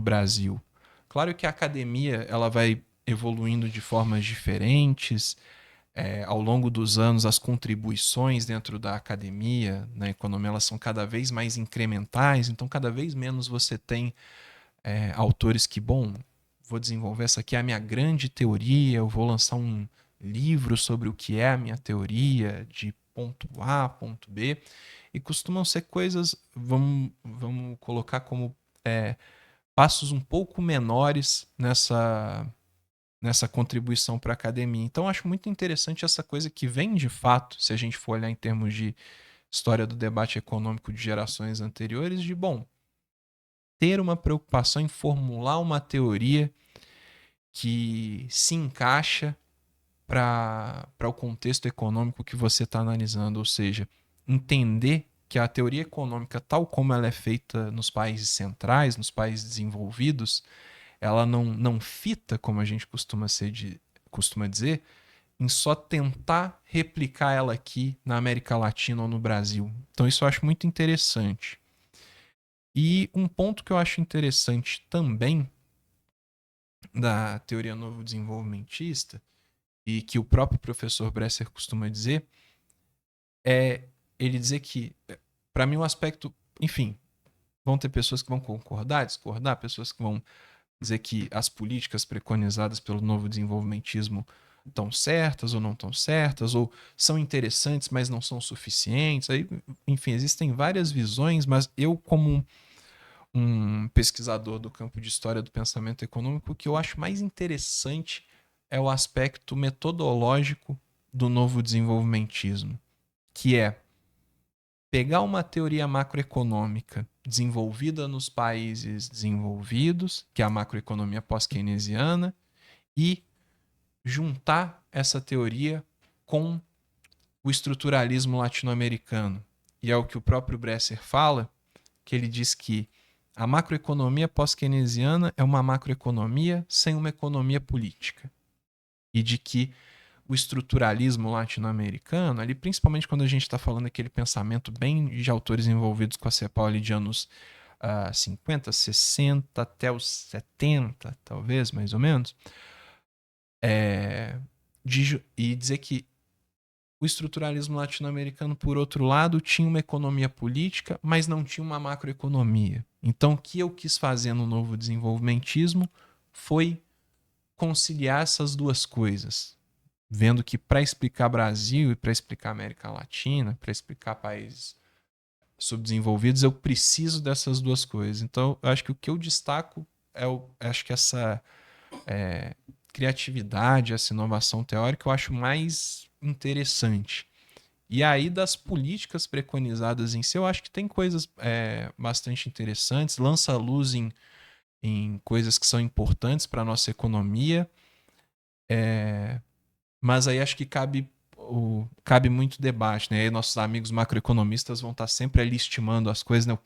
Brasil. Claro que a academia ela vai evoluindo de formas diferentes. Ao longo dos anos, as contribuições dentro da academia, na economia, elas são cada vez mais incrementais, então cada vez menos você tem autores que, bom, vou desenvolver essa aqui é a minha grande teoria, eu vou lançar um livro sobre o que é a minha teoria, de ponto A, ponto B, e costumam ser coisas, vamos colocar como passos um pouco menores nessa contribuição para a academia. Então, acho muito interessante essa coisa que vem de fato, se a gente for olhar em termos de história do debate econômico de gerações anteriores, de, bom, ter uma preocupação em formular uma teoria que se encaixa para o contexto econômico que você está analisando, ou seja, entender que a teoria econômica, tal como ela é feita nos países centrais, nos países desenvolvidos, ela não fita, como a gente costuma dizer, em só tentar replicar ela aqui na América Latina ou no Brasil. Então isso eu acho muito interessante. E um ponto que eu acho interessante também da teoria novo desenvolvimentista, e que o próprio professor Bresser costuma dizer, é ele dizer que, para mim, um aspecto, enfim, Vão ter pessoas que vão concordar, discordar, pessoas que vão dizer que as políticas preconizadas pelo novo desenvolvimentismo estão certas ou não estão certas, ou são interessantes, mas não são suficientes. Aí, enfim, existem várias visões, mas eu, como um pesquisador do campo de história do pensamento econômico, o que eu acho mais interessante é o aspecto metodológico do novo desenvolvimentismo, que é pegar uma teoria macroeconômica desenvolvida nos países desenvolvidos, que é a macroeconomia pós-keynesiana, e juntar essa teoria com o estruturalismo latino-americano. E é o que o próprio Bresser fala, que ele diz que a macroeconomia pós-keynesiana é uma macroeconomia sem uma economia política. E de que o estruturalismo latino-americano, ali principalmente quando a gente está falando daquele pensamento bem de autores envolvidos com a CEPAL ali de anos 50, 60 até os 70, talvez, mais ou menos, e dizer que o estruturalismo latino-americano, por outro lado, tinha uma economia política, mas não tinha uma macroeconomia. Então, o que eu quis fazer no novo desenvolvimentismo foi conciliar essas duas coisas, vendo que para explicar Brasil e para explicar América Latina, para explicar países subdesenvolvidos, eu preciso dessas duas coisas. Então, eu acho que o que eu destaco acho que essa criatividade, essa inovação teórica, eu acho mais interessante. E aí, das políticas preconizadas em si, eu acho que tem coisas bastante interessantes, lança luz em coisas que são importantes para a nossa economia, mas aí acho que cabe muito debate, né? Aí nossos amigos macroeconomistas vão estar sempre ali estimando as coisas, né?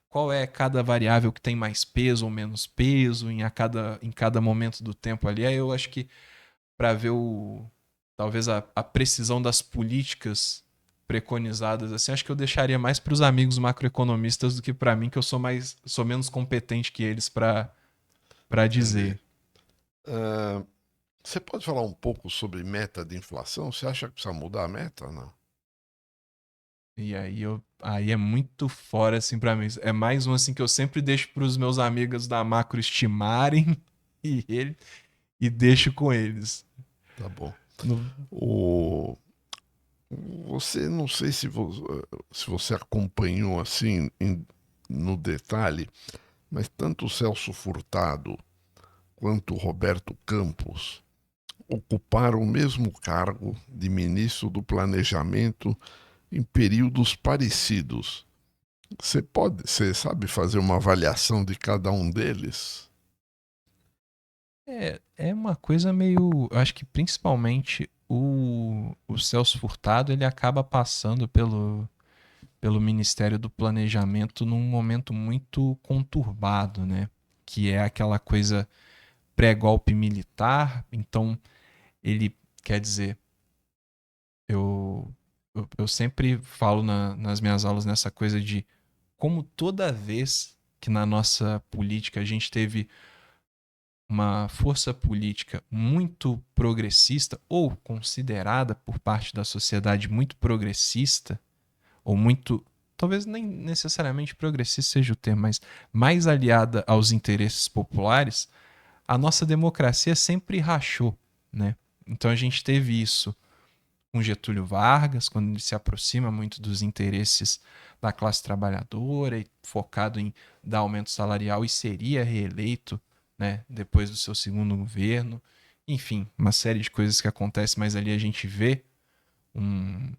Qual é cada variável que tem mais peso ou menos peso em cada momento do tempo ali. Aí eu acho que para ver talvez a precisão das políticas preconizadas assim, acho que eu deixaria mais para os amigos macroeconomistas do que para mim, que eu sou menos competente que eles para Entendi. dizer. Você pode falar um pouco sobre meta de inflação? Você acha que precisa mudar a meta? Não. E aí é muito fora assim para mim. É mais um assim que eu sempre deixo para os meus amigos da macro estimarem e deixo com eles. Tá bom. No- O, você, não sei se você acompanhou assim no detalhe, mas tanto o Celso Furtado quanto o Roberto Campos ocuparam o mesmo cargo de ministro do Planejamento em períodos parecidos. Você sabe fazer uma avaliação de cada um deles? é uma coisa meio. Eu acho que principalmente o Celso Furtado ele acaba passando pelo Ministério do Planejamento num momento muito conturbado, né? Que é aquela coisa pré-golpe militar. Então, ele quer dizer, eu sempre falo nas minhas aulas nessa coisa de como toda vez que na nossa política a gente teve uma força política muito progressista ou considerada por parte da sociedade muito progressista ou muito, talvez nem necessariamente progressista seja o termo, mas mais aliada aos interesses populares, a nossa democracia sempre rachou, né? Então a gente teve isso com Getúlio Vargas, quando ele se aproxima muito dos interesses da classe trabalhadora e focado em dar aumento salarial e seria reeleito, né, depois do seu segundo governo. Enfim, uma série de coisas que acontecem, mas ali a gente vê um,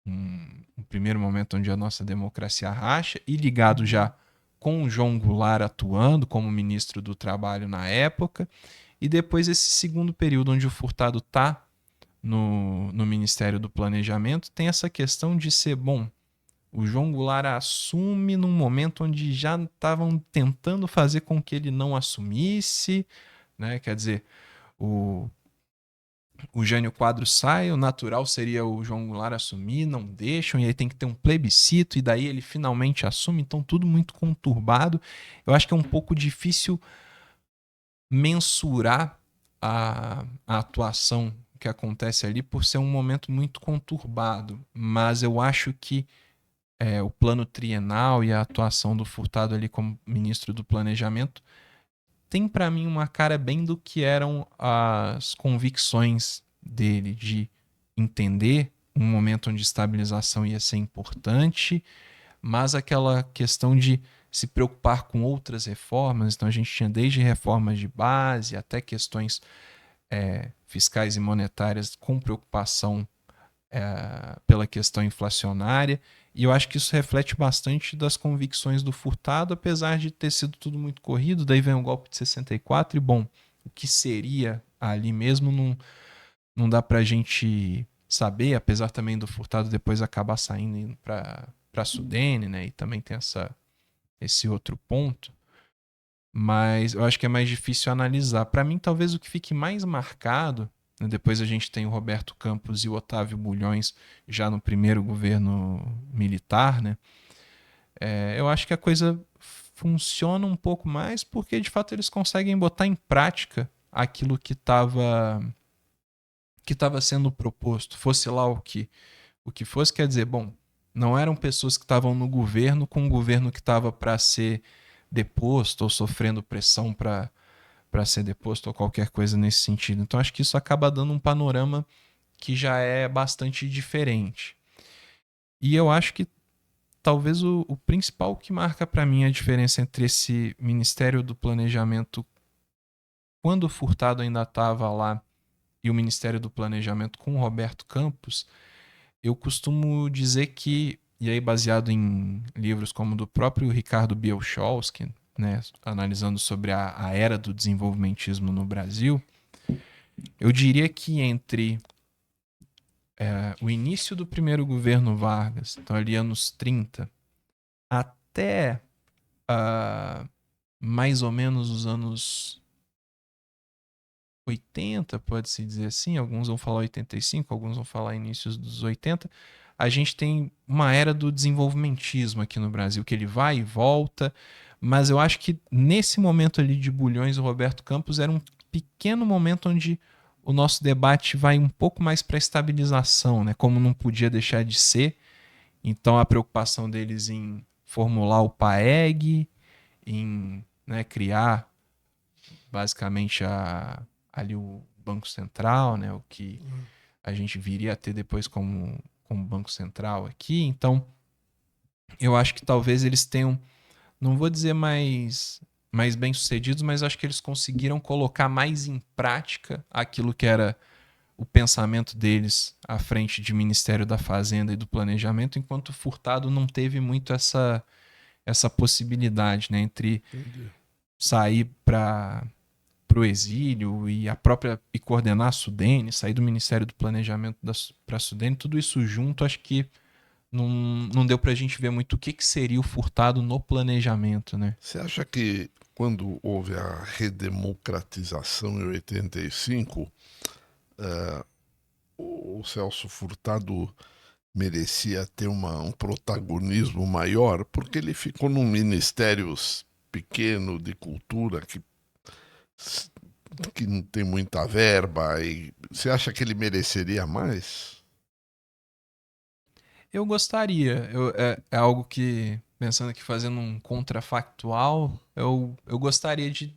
um primeiro momento onde a nossa democracia racha e ligado já com o João Goulart atuando como ministro do Trabalho na época, e depois esse segundo período onde o Furtado está no Ministério do Planejamento, tem essa questão de ser, bom, o João Goulart assume num momento onde já estavam tentando fazer com que ele não assumisse, né? Quer dizer, o, o Jânio Quadros sai, o natural seria o João Goulart assumir, não deixam, e aí tem que ter um plebiscito, e daí ele finalmente assume, então tudo muito conturbado. Eu acho que é um pouco difícil mensurar a atuação que acontece ali por ser um momento muito conturbado, mas eu acho que o plano trienal e a atuação do Furtado ali como ministro do Planejamento tem para mim uma cara bem do que eram as convicções dele de entender um momento onde estabilização ia ser importante, mas aquela questão de se preocupar com outras reformas. Então a gente tinha desde reformas de base até questões fiscais e monetárias com preocupação pela questão inflacionária. E eu acho que isso reflete bastante das convicções do Furtado, apesar de ter sido tudo muito corrido. Daí vem o golpe de 64 e, bom, o que seria ali mesmo não dá pra gente saber, apesar também do Furtado depois acabar saindo para a Sudene, né? E também tem esse outro ponto. Mas eu acho que é mais difícil analisar. Para mim, talvez o que fique mais marcado, né, depois a gente tem o Roberto Campos e o Otávio Bulhões já no primeiro governo militar, né? Eu acho que a coisa funciona um pouco mais porque, de fato, eles conseguem botar em prática aquilo que estava sendo proposto, fosse lá o que fosse. Quer dizer, bom, não eram pessoas que estavam no governo com um governo que estava para ser deposto ou sofrendo pressão para ser deposto ou qualquer coisa nesse sentido. Então acho que isso acaba dando um panorama que já é bastante diferente. E eu acho que talvez o principal que marca para mim a diferença entre esse Ministério do Planejamento quando o Furtado ainda estava lá e o Ministério do Planejamento com o Roberto Campos, eu costumo dizer que, e aí baseado em livros como do próprio Ricardo Bielcholsky, né, analisando sobre a era do desenvolvimentismo no Brasil, eu diria que entre o início do primeiro governo Vargas, então ali anos 30, até mais ou menos os anos 80, pode-se dizer assim, alguns vão falar 85, alguns vão falar inícios dos 80, a gente tem uma era do desenvolvimentismo aqui no Brasil, que ele vai e volta, mas eu acho que nesse momento ali de Bulhões e Roberto Campos era um pequeno momento onde o nosso debate vai um pouco mais para a estabilização, né? Como não podia deixar de ser, então a preocupação deles em formular o PAEG, em, né, criar basicamente ali o Banco Central, né, o que a gente viria a ter depois como Banco Central aqui. Então, eu acho que talvez eles tenham, não vou dizer mais bem-sucedidos, mas acho que eles conseguiram colocar mais em prática aquilo que era o pensamento deles à frente de Ministério da Fazenda e do Planejamento, enquanto o Furtado não teve muito essa possibilidade, né, entre sair para o exílio e coordenar a Sudene, sair do Ministério do Planejamento para a Sudene, tudo isso junto, acho que não deu para a gente ver muito o que seria o Furtado no planejamento, né? Você acha que quando houve a redemocratização em 85, o Celso Furtado merecia ter um protagonismo maior? Porque ele ficou num ministério pequeno de cultura que não tem muita verba. E você acha que ele mereceria mais? Eu gostaria, é algo que, pensando aqui, fazendo um contrafactual, eu gostaria de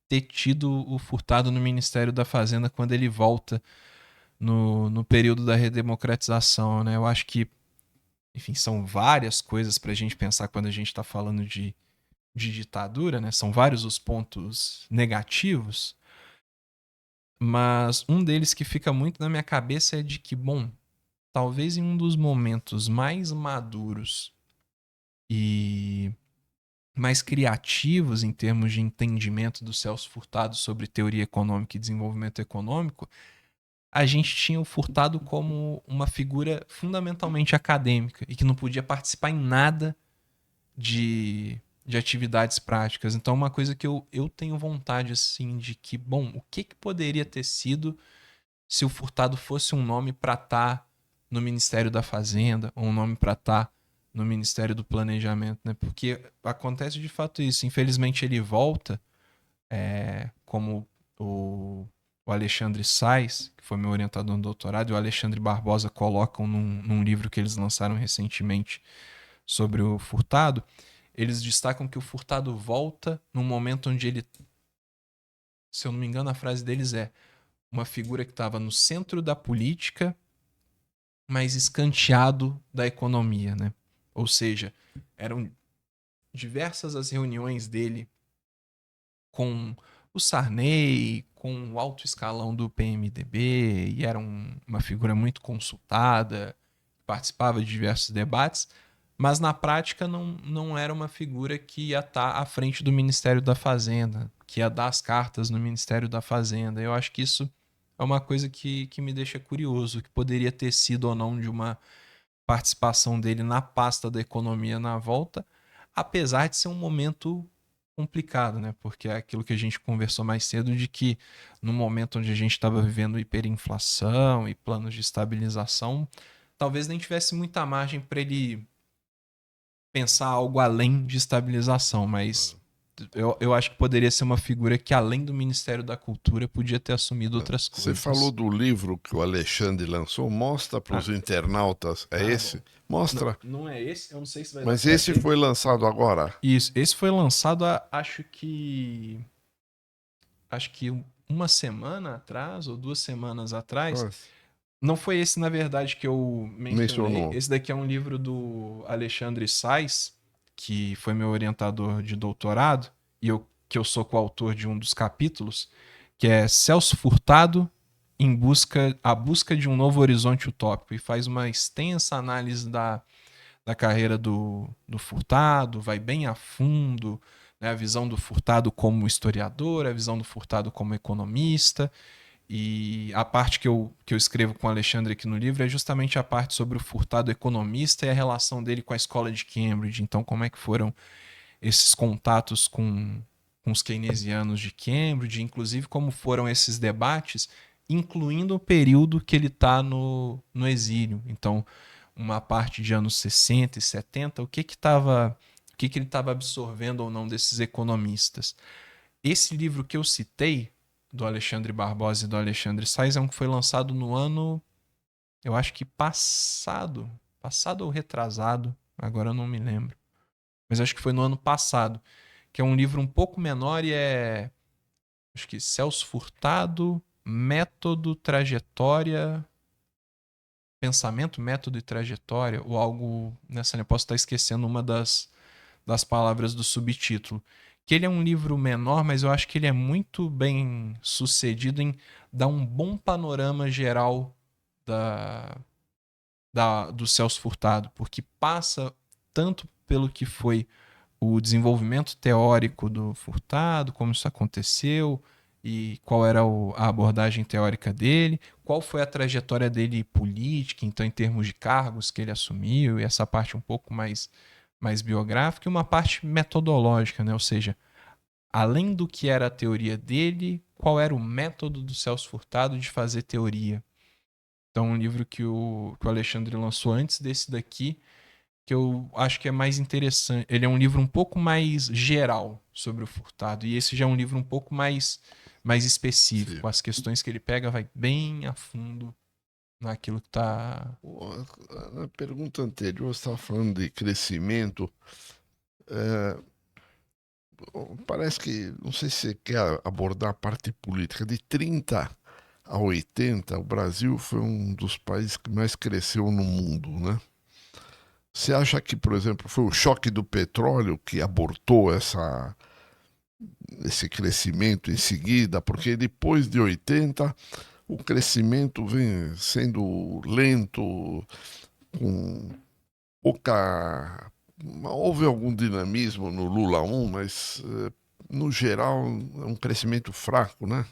ter tido o Furtado no Ministério da Fazenda quando ele volta no período da redemocratização, né? Eu acho que, enfim, são várias coisas para a gente pensar quando a gente está falando de ditadura, né? São vários os pontos negativos, mas um deles que fica muito na minha cabeça é de que, bom, talvez em um dos momentos mais maduros e mais criativos em termos de entendimento do Celso Furtado sobre teoria econômica e desenvolvimento econômico, a gente tinha o Furtado como uma figura fundamentalmente acadêmica e que não podia participar em nada de atividades práticas. Então, uma coisa que eu tenho vontade, assim, de que, bom, o que poderia ter sido se o Furtado fosse um nome para estar no Ministério da Fazenda ou um nome para estar no Ministério do Planejamento, né? Porque acontece de fato isso. Infelizmente, ele volta como o o Alexandre Sais, que foi meu orientador no doutorado, e o Alexandre Barbosa colocam num livro que eles lançaram recentemente sobre o Furtado, eles destacam que o Furtado volta num momento onde ele, se eu não me engano, a frase deles é uma figura que estava no centro da política, mas escanteado da economia, né? Ou seja, eram diversas as reuniões dele com o Sarney, com o alto escalão do PMDB, e era uma figura muito consultada, participava de diversos debates, mas na prática não era uma figura que ia estar à frente do Ministério da Fazenda, que ia dar as cartas no Ministério da Fazenda. Eu acho que isso é uma coisa que me deixa curioso, que poderia ter sido ou não de uma participação dele na pasta da economia na volta, apesar de ser um momento complicado, né? Porque é aquilo que a gente conversou mais cedo de que no momento onde a gente estava vivendo hiperinflação e planos de estabilização, talvez nem tivesse muita margem para ele pensar algo além de estabilização, mas eu acho que poderia ser uma figura que, além do Ministério da Cultura, podia ter assumido outras Você falou coisas. do livro que o Alexandre lançou, mostra para Ah, os internautas, é esse? bom. Mostra. Não é esse, eu não sei se vai dar Mas para esse ver. foi lançado agora. Isso, esse foi lançado, acho que uma semana atrás ou 2 semanas atrás. Nossa, Não foi esse, na verdade, que eu mencionei. mencionou. Esse daqui é um livro do Alexandre Sais, que foi meu orientador de doutorado, e que eu sou coautor de um dos capítulos, que é Celso Furtado a busca de um novo horizonte utópico, e faz uma extensa análise da carreira do Furtado, vai bem a fundo, né, a visão do Furtado como historiador, a visão do Furtado como economista, e a parte que eu escrevo com o Alexandre aqui no livro é justamente a parte sobre o Furtado economista e a relação dele com a escola de Cambridge. Então, como é que foram esses contatos com os keynesianos de Cambridge, inclusive como foram esses debates, incluindo o período que ele está no exílio. Então, uma parte de anos 60 e 70, o que ele estava absorvendo ou não desses economistas. Esse livro que eu citei, do Alexandre Barbosa e do Alexandre Sais, é um que foi lançado no ano, eu acho que passado ou retrasado, agora eu não me lembro. Mas acho que foi no ano passado, que é um livro um pouco menor e acho que Celso Furtado, Método, Trajetória, Pensamento, Método e Trajetória, ou algo nessa linha. Posso estar esquecendo uma das palavras do subtítulo. Que ele é um livro menor, mas eu acho que ele é muito bem sucedido em dar um bom panorama geral da, do Celso Furtado, porque passa tanto pelo que foi o desenvolvimento teórico do Furtado, como isso aconteceu e qual era a abordagem teórica dele, qual foi a trajetória dele política, então em termos de cargos que ele assumiu, e essa parte um pouco mais biográfica, e uma parte metodológica, né? Ou seja, além do que era a teoria dele, qual era o método do Celso Furtado de fazer teoria. Então, um livro que o Alexandre lançou antes desse daqui, que eu acho que é mais interessante. Ele é um livro um pouco mais geral sobre o Furtado, e esse já é um livro um pouco mais Sim. específico. As questões que ele pega vai bem a fundo naquilo que está. Na pergunta anterior, você estava falando de crescimento. É, parece que, não sei se você quer abordar a parte política. De 30 a 80, o Brasil foi um dos países que mais cresceu no mundo, né? Você acha que, por exemplo, foi o choque do petróleo que abortou esse crescimento em seguida? Porque depois de 80, o crescimento vem sendo lento, com pouca. Houve algum dinamismo no Lula 1, mas no geral é um crescimento fraco, né?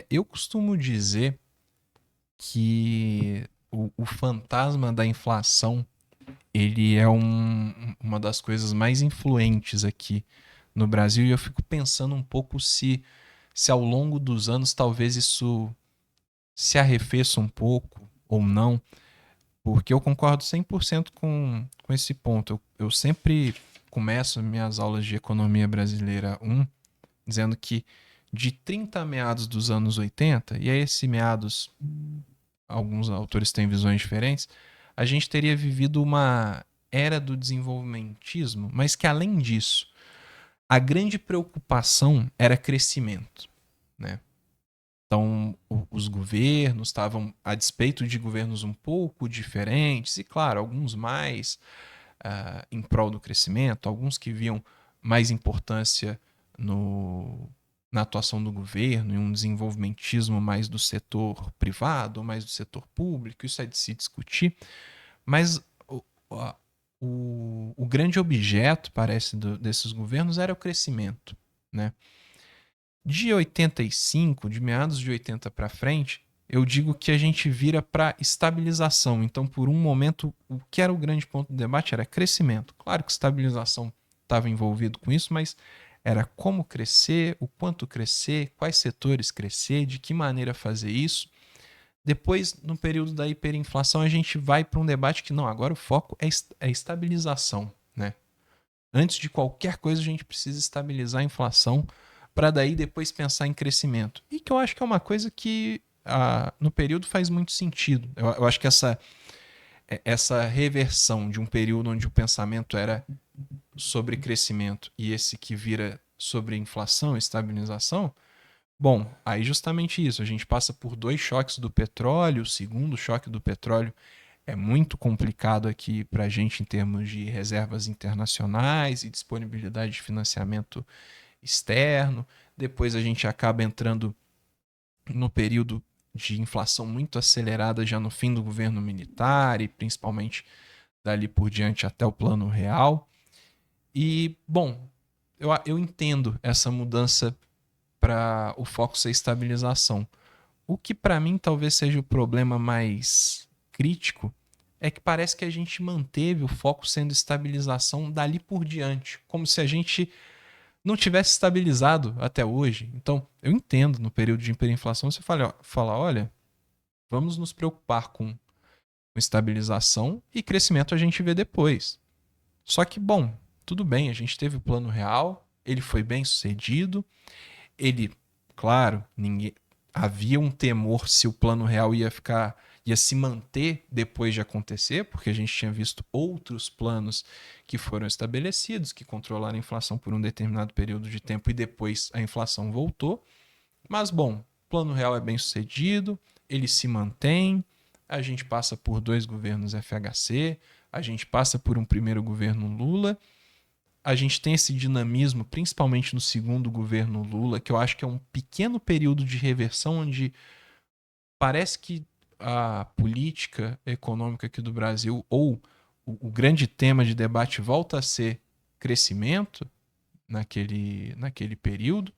Eu costumo dizer que o fantasma da inflação ele é uma das coisas mais influentes aqui no Brasil e eu fico pensando um pouco se ao longo dos anos talvez isso se arrefeça um pouco ou não, porque eu concordo 100% com esse ponto. Eu sempre começo minhas aulas de economia brasileira 1 dizendo que de 30 a meados dos anos 80, e aí esse meados, alguns autores têm visões diferentes, a gente teria vivido uma era do desenvolvimentismo, mas que além disso, a grande preocupação era crescimento, né? Então, os governos estavam, a despeito de governos um pouco diferentes, e claro, alguns mais em prol do crescimento, alguns que viam mais importância no, na atuação do governo, em um desenvolvimentismo mais do setor privado ou mais do setor público, isso é de se discutir, mas o grande objeto, parece, desses governos era o crescimento, né? De 85, de meados de 80 para frente, eu digo que a gente vira para estabilização. Então, por um momento, o que era o grande ponto do debate era crescimento. Claro que estabilização estava envolvido com isso, mas era como crescer, o quanto crescer, quais setores crescer, de que maneira fazer isso. Depois, no período da hiperinflação, a gente vai para um debate que não, agora o foco é estabilização, né? Antes de qualquer coisa, a gente precisa estabilizar a inflação para daí depois pensar em crescimento. E que eu acho que é uma coisa que no período faz muito sentido. Eu acho que essa reversão de um período onde o pensamento era sobre crescimento e esse que vira sobre inflação e estabilização, bom, aí justamente isso. A gente passa por dois choques do petróleo, o segundo choque do petróleo é muito complicado aqui para a gente em termos de reservas internacionais e disponibilidade de financiamento externo. Depois a gente acaba entrando no período de inflação muito acelerada já no fim do governo militar e principalmente dali por diante até o Plano Real. E, bom, eu entendo essa mudança para o foco ser estabilização. O que para mim talvez seja o problema mais crítico é que parece que a gente manteve o foco sendo estabilização dali por diante, como se a gente não tivesse estabilizado até hoje. Então, eu entendo no período de hiperinflação você fala olha, vamos nos preocupar com estabilização e crescimento a gente vê depois. Só que, bom, tudo bem, a gente teve o Plano Real, ele foi bem sucedido, ele, claro, havia um temor se o Plano Real ia se manter depois de acontecer, porque a gente tinha visto outros planos que foram estabelecidos, que controlaram a inflação por um determinado período de tempo e depois a inflação voltou. Mas, bom, o Plano Real é bem sucedido, ele se mantém, a gente passa por dois governos FHC, a gente passa por um primeiro governo Lula, a gente tem esse dinamismo, principalmente no segundo governo Lula, que eu acho que é um pequeno período de reversão onde parece que a política econômica aqui do Brasil, ou o grande tema de debate, volta a ser crescimento naquele período,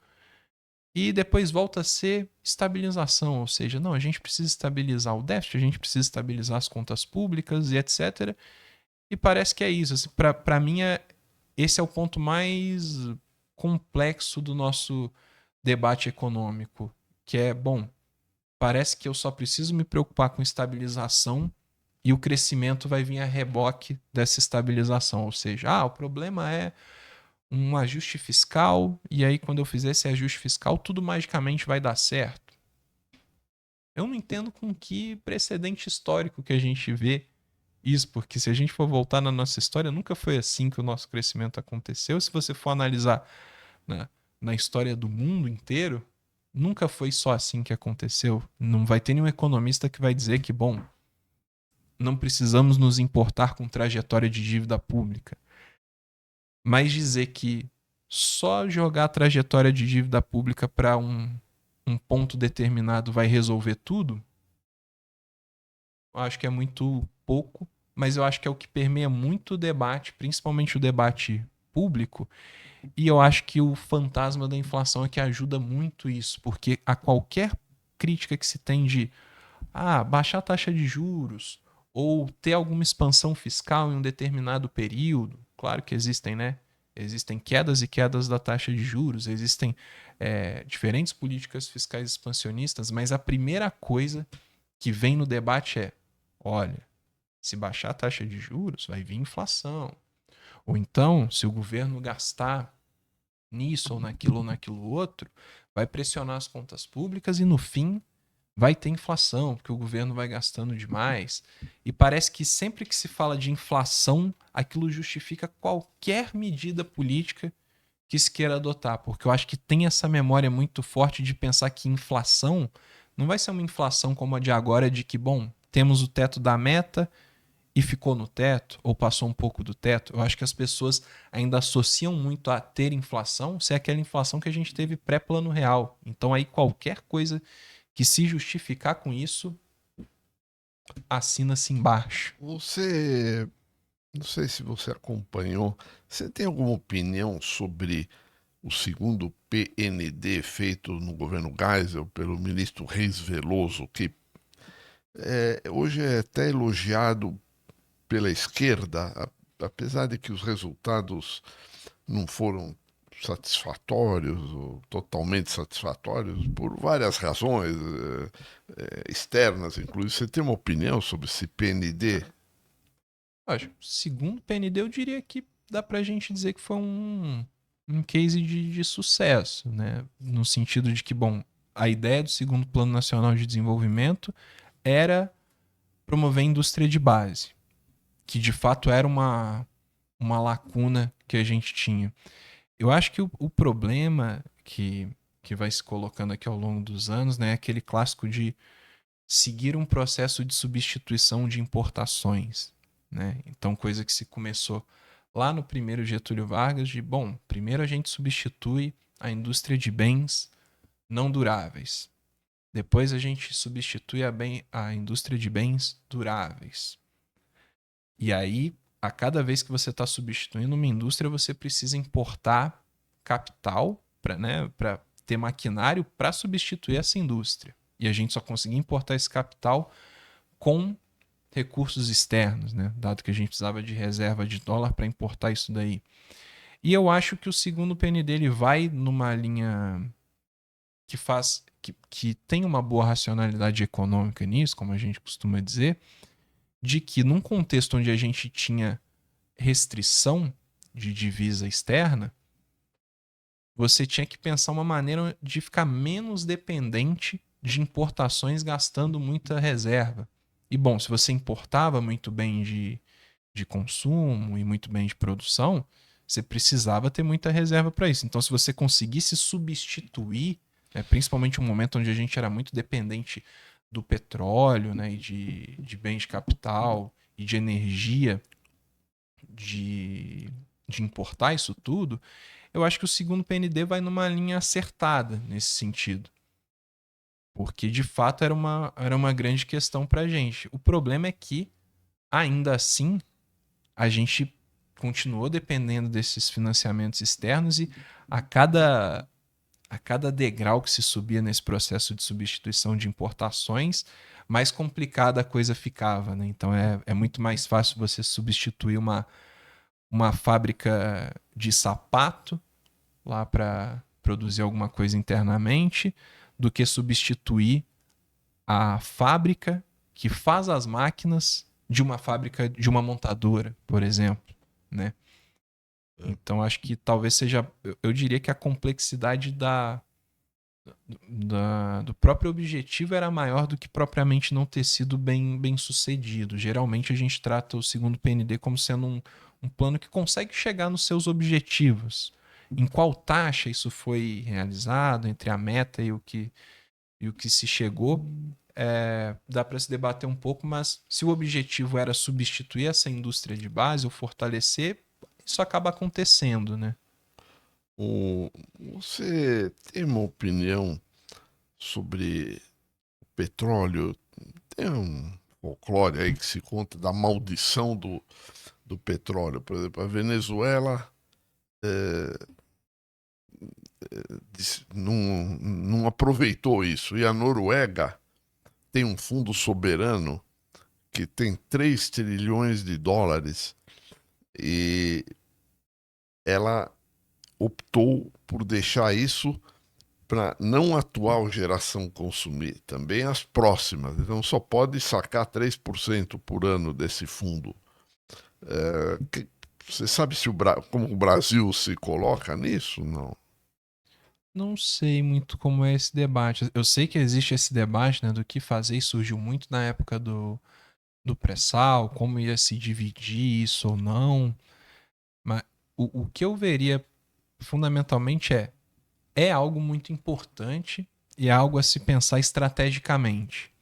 e depois volta a ser estabilização, ou seja, não, a gente precisa estabilizar o déficit, a gente precisa estabilizar as contas públicas e etc. E parece que é isso. Assim, para mim, esse é o ponto mais complexo do nosso debate econômico, que é, bom, parece que eu só preciso me preocupar com estabilização e o crescimento vai vir a reboque dessa estabilização. Ou seja, o problema é um ajuste fiscal e aí quando eu fizer esse ajuste fiscal, tudo magicamente vai dar certo. Eu não entendo com que precedente histórico que a gente vê isso, porque se a gente for voltar na nossa história, nunca foi assim que o nosso crescimento aconteceu. Se você for analisar na história do mundo inteiro, nunca foi só assim que aconteceu. Não vai ter nenhum economista que vai dizer que, bom, não precisamos nos importar com trajetória de dívida pública. Mas dizer que só jogar a trajetória de dívida pública para um ponto determinado vai resolver tudo, eu acho que é muito pouco, mas eu acho que é o que permeia muito o debate, principalmente o debate público, e eu acho que o fantasma da inflação é que ajuda muito isso, porque a qualquer crítica que se tem de baixar a taxa de juros ou ter alguma expansão fiscal em um determinado período, claro que existem, né? Existem quedas e quedas da taxa de juros, existem diferentes políticas fiscais expansionistas, mas a primeira coisa que vem no debate é: olha, se baixar a taxa de juros, vai vir inflação. Ou então, se o governo gastar nisso ou naquilo outro, vai pressionar as contas públicas e no fim vai ter inflação, porque o governo vai gastando demais. E parece que sempre que se fala de inflação, aquilo justifica qualquer medida política que se queira adotar, porque eu acho que tem essa memória muito forte de pensar que inflação não vai ser uma inflação como a de agora, de que, bom, temos o teto da meta e ficou no teto, ou passou um pouco do teto. Eu acho que as pessoas ainda associam muito a ter inflação ser aquela inflação que a gente teve pré-plano real. Então aí qualquer coisa que se justificar com isso, assina-se embaixo. Você, não sei se você acompanhou, você tem alguma opinião sobre o segundo PND feito no governo Geisel pelo ministro Reis Veloso, que hoje é até elogiado pela esquerda, apesar de que os resultados não foram satisfatórios ou totalmente satisfatórios por várias razões externas, inclusive. Você tem uma opinião sobre esse PND? Acho, segundo o PND, eu diria que dá pra gente dizer que foi um case de sucesso, né? No sentido de que, bom, a ideia do segundo Plano Nacional de Desenvolvimento era promover a indústria de base, que de fato era uma lacuna que a gente tinha. Eu acho que o problema que vai se colocando aqui ao longo dos anos, né, é aquele clássico de seguir um processo de substituição de importações, né? Então, coisa que se começou lá no primeiro Getúlio Vargas de, bom, primeiro a gente substitui a indústria de bens não duráveis. Depois a gente substitui a indústria de bens duráveis. E aí, a cada vez que você está substituindo uma indústria, você precisa importar capital para, né, para ter maquinário para substituir essa indústria. E a gente só conseguia importar esse capital com recursos externos, né? Dado que a gente precisava de reserva de dólar para importar isso daí. E eu acho que o segundo PND ele vai numa linha que faz que tem uma boa racionalidade econômica nisso, como a gente costuma dizer, de que num contexto onde a gente tinha restrição de divisa externa, você tinha que pensar uma maneira de ficar menos dependente de importações gastando muita reserva. E bom, se você importava muito bem de consumo e muito bem de produção, você precisava ter muita reserva para isso. Então, se você conseguisse substituir, né, principalmente um momento onde a gente era muito dependente do petróleo, né, e de bens de capital e de energia, de importar isso tudo, eu acho que o segundo PND vai numa linha acertada nesse sentido. Porque de fato era uma grande questão para a gente. O problema é que, ainda assim, a gente continuou dependendo desses financiamentos externos e a cada degrau que se subia nesse processo de substituição de importações, mais complicada a coisa ficava. Né? Então é muito mais fácil você substituir uma fábrica de sapato lá para produzir alguma coisa internamente do que substituir a fábrica que faz as máquinas de uma fábrica de uma montadora, por exemplo, né? Então acho que talvez seja, eu diria que a complexidade do próprio objetivo era maior do que propriamente não ter sido bem sucedido. Geralmente a gente trata o segundo PND como sendo um plano que consegue chegar nos seus objetivos. Em qual taxa isso foi realizado, entre a meta e o que se chegou, dá para se debater um pouco, mas se o objetivo era substituir essa indústria de base ou fortalecer, isso acaba acontecendo, né? Você tem uma opinião sobre o petróleo? Tem um folclore aí que se conta da maldição do petróleo. Por exemplo, a Venezuela não aproveitou isso. E a Noruega tem um fundo soberano que tem 3 trilhões de dólares e ela optou por deixar isso para não a atual geração consumir, também as próximas. Então só pode sacar 3% por ano desse fundo. Você sabe se como o Brasil se coloca nisso? Não. Não sei muito como é esse debate. Eu sei que existe esse debate, né, do que fazer, e surgiu muito na época do pré-sal, como ia se dividir isso ou não. Mas o que eu veria fundamentalmente é algo muito importante e é algo a se pensar estrategicamente.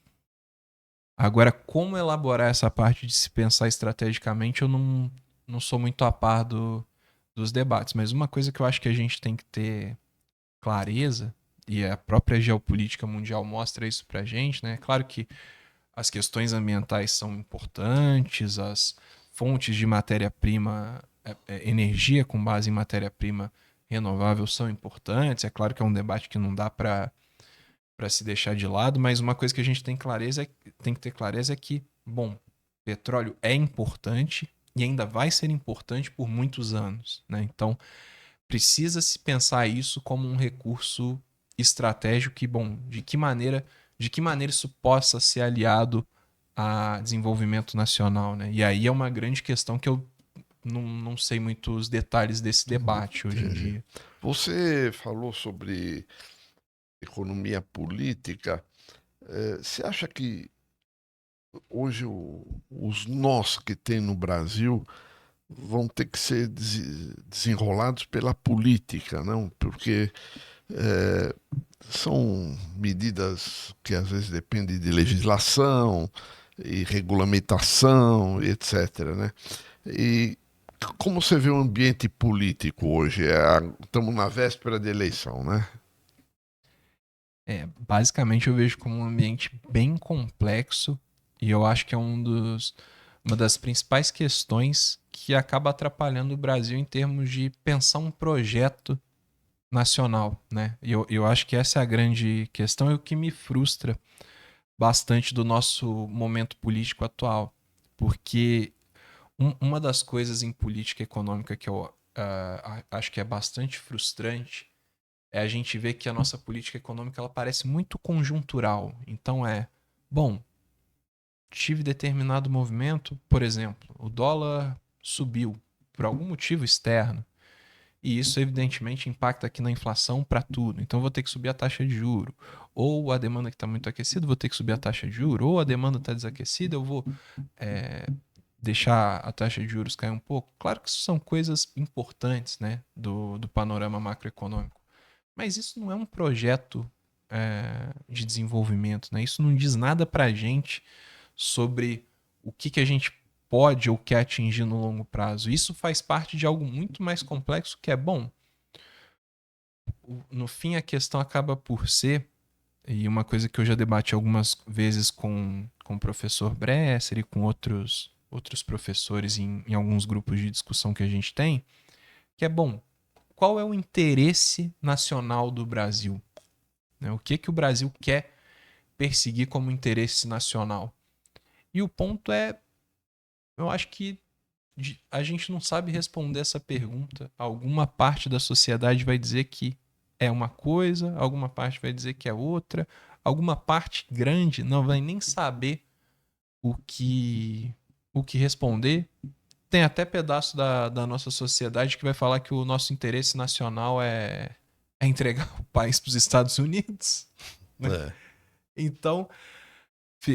Agora, como elaborar essa parte de se pensar estrategicamente, eu não sou muito a par dos debates. Mas uma coisa que eu acho que a gente tem que ter clareza, e a própria geopolítica mundial mostra isso pra gente, né? Claro que as questões ambientais são importantes, as fontes de matéria-prima, energia com base em matéria-prima renovável são importantes. É claro que é um debate que não dá para se deixar de lado, mas uma coisa que a gente tem que ter clareza é que, bom, petróleo é importante e ainda vai ser importante por muitos anos, né? Então, precisa se pensar isso como um recurso estratégico e, bom, de que maneira isso possa ser aliado a desenvolvimento nacional, né? E aí é uma grande questão que eu não sei muito os detalhes desse debate hoje em Entendi. dia. Você falou sobre economia política. Você acha que hoje os nós que tem no Brasil vão ter que ser desenrolados pela política, não? Porque eh, são medidas que às vezes dependem de legislação e regulamentação, e etc, né? E como você vê o ambiente político hoje? Estamos na véspera de eleição, né? Basicamente eu vejo como um ambiente bem complexo e eu acho que é uma das principais questões que acaba atrapalhando o Brasil em termos de pensar um projeto nacional, né? E eu acho que essa é a grande questão e o que me frustra bastante do nosso momento político atual. Porque uma das coisas em política econômica que eu acho que é bastante frustrante é a gente ver que a nossa política econômica ela parece muito conjuntural. Então bom, tive determinado movimento, por exemplo, o dólar subiu por algum motivo externo. E isso, evidentemente, impacta aqui na inflação para tudo. Então, vou ter que subir a taxa de juro. Ou a demanda que está muito aquecida, vou ter que subir a taxa de juro. Ou a demanda está desaquecida, eu vou é, deixar a taxa de juros cair um pouco. Claro que isso são coisas importantes, né, do panorama macroeconômico. Mas isso não é um projeto de desenvolvimento, né? Isso não diz nada para a gente sobre o que a gente pode ou quer atingir no longo prazo. Isso faz parte de algo muito mais complexo que é bom. No fim, a questão acaba por ser, e uma coisa que eu já debati algumas vezes com o professor Bresser e com outros professores em alguns grupos de discussão que a gente tem, que é bom, qual é o interesse nacional do Brasil? Né? O que o Brasil quer perseguir como interesse nacional? E o ponto eu acho que a gente não sabe responder essa pergunta. Alguma parte da sociedade vai dizer que é uma coisa, alguma parte vai dizer que é outra, alguma parte grande não vai nem saber o que, o que responder. Tem até pedaço da nossa sociedade que vai falar que o nosso interesse nacional é entregar o país para os Estados Unidos. Né? É. Então,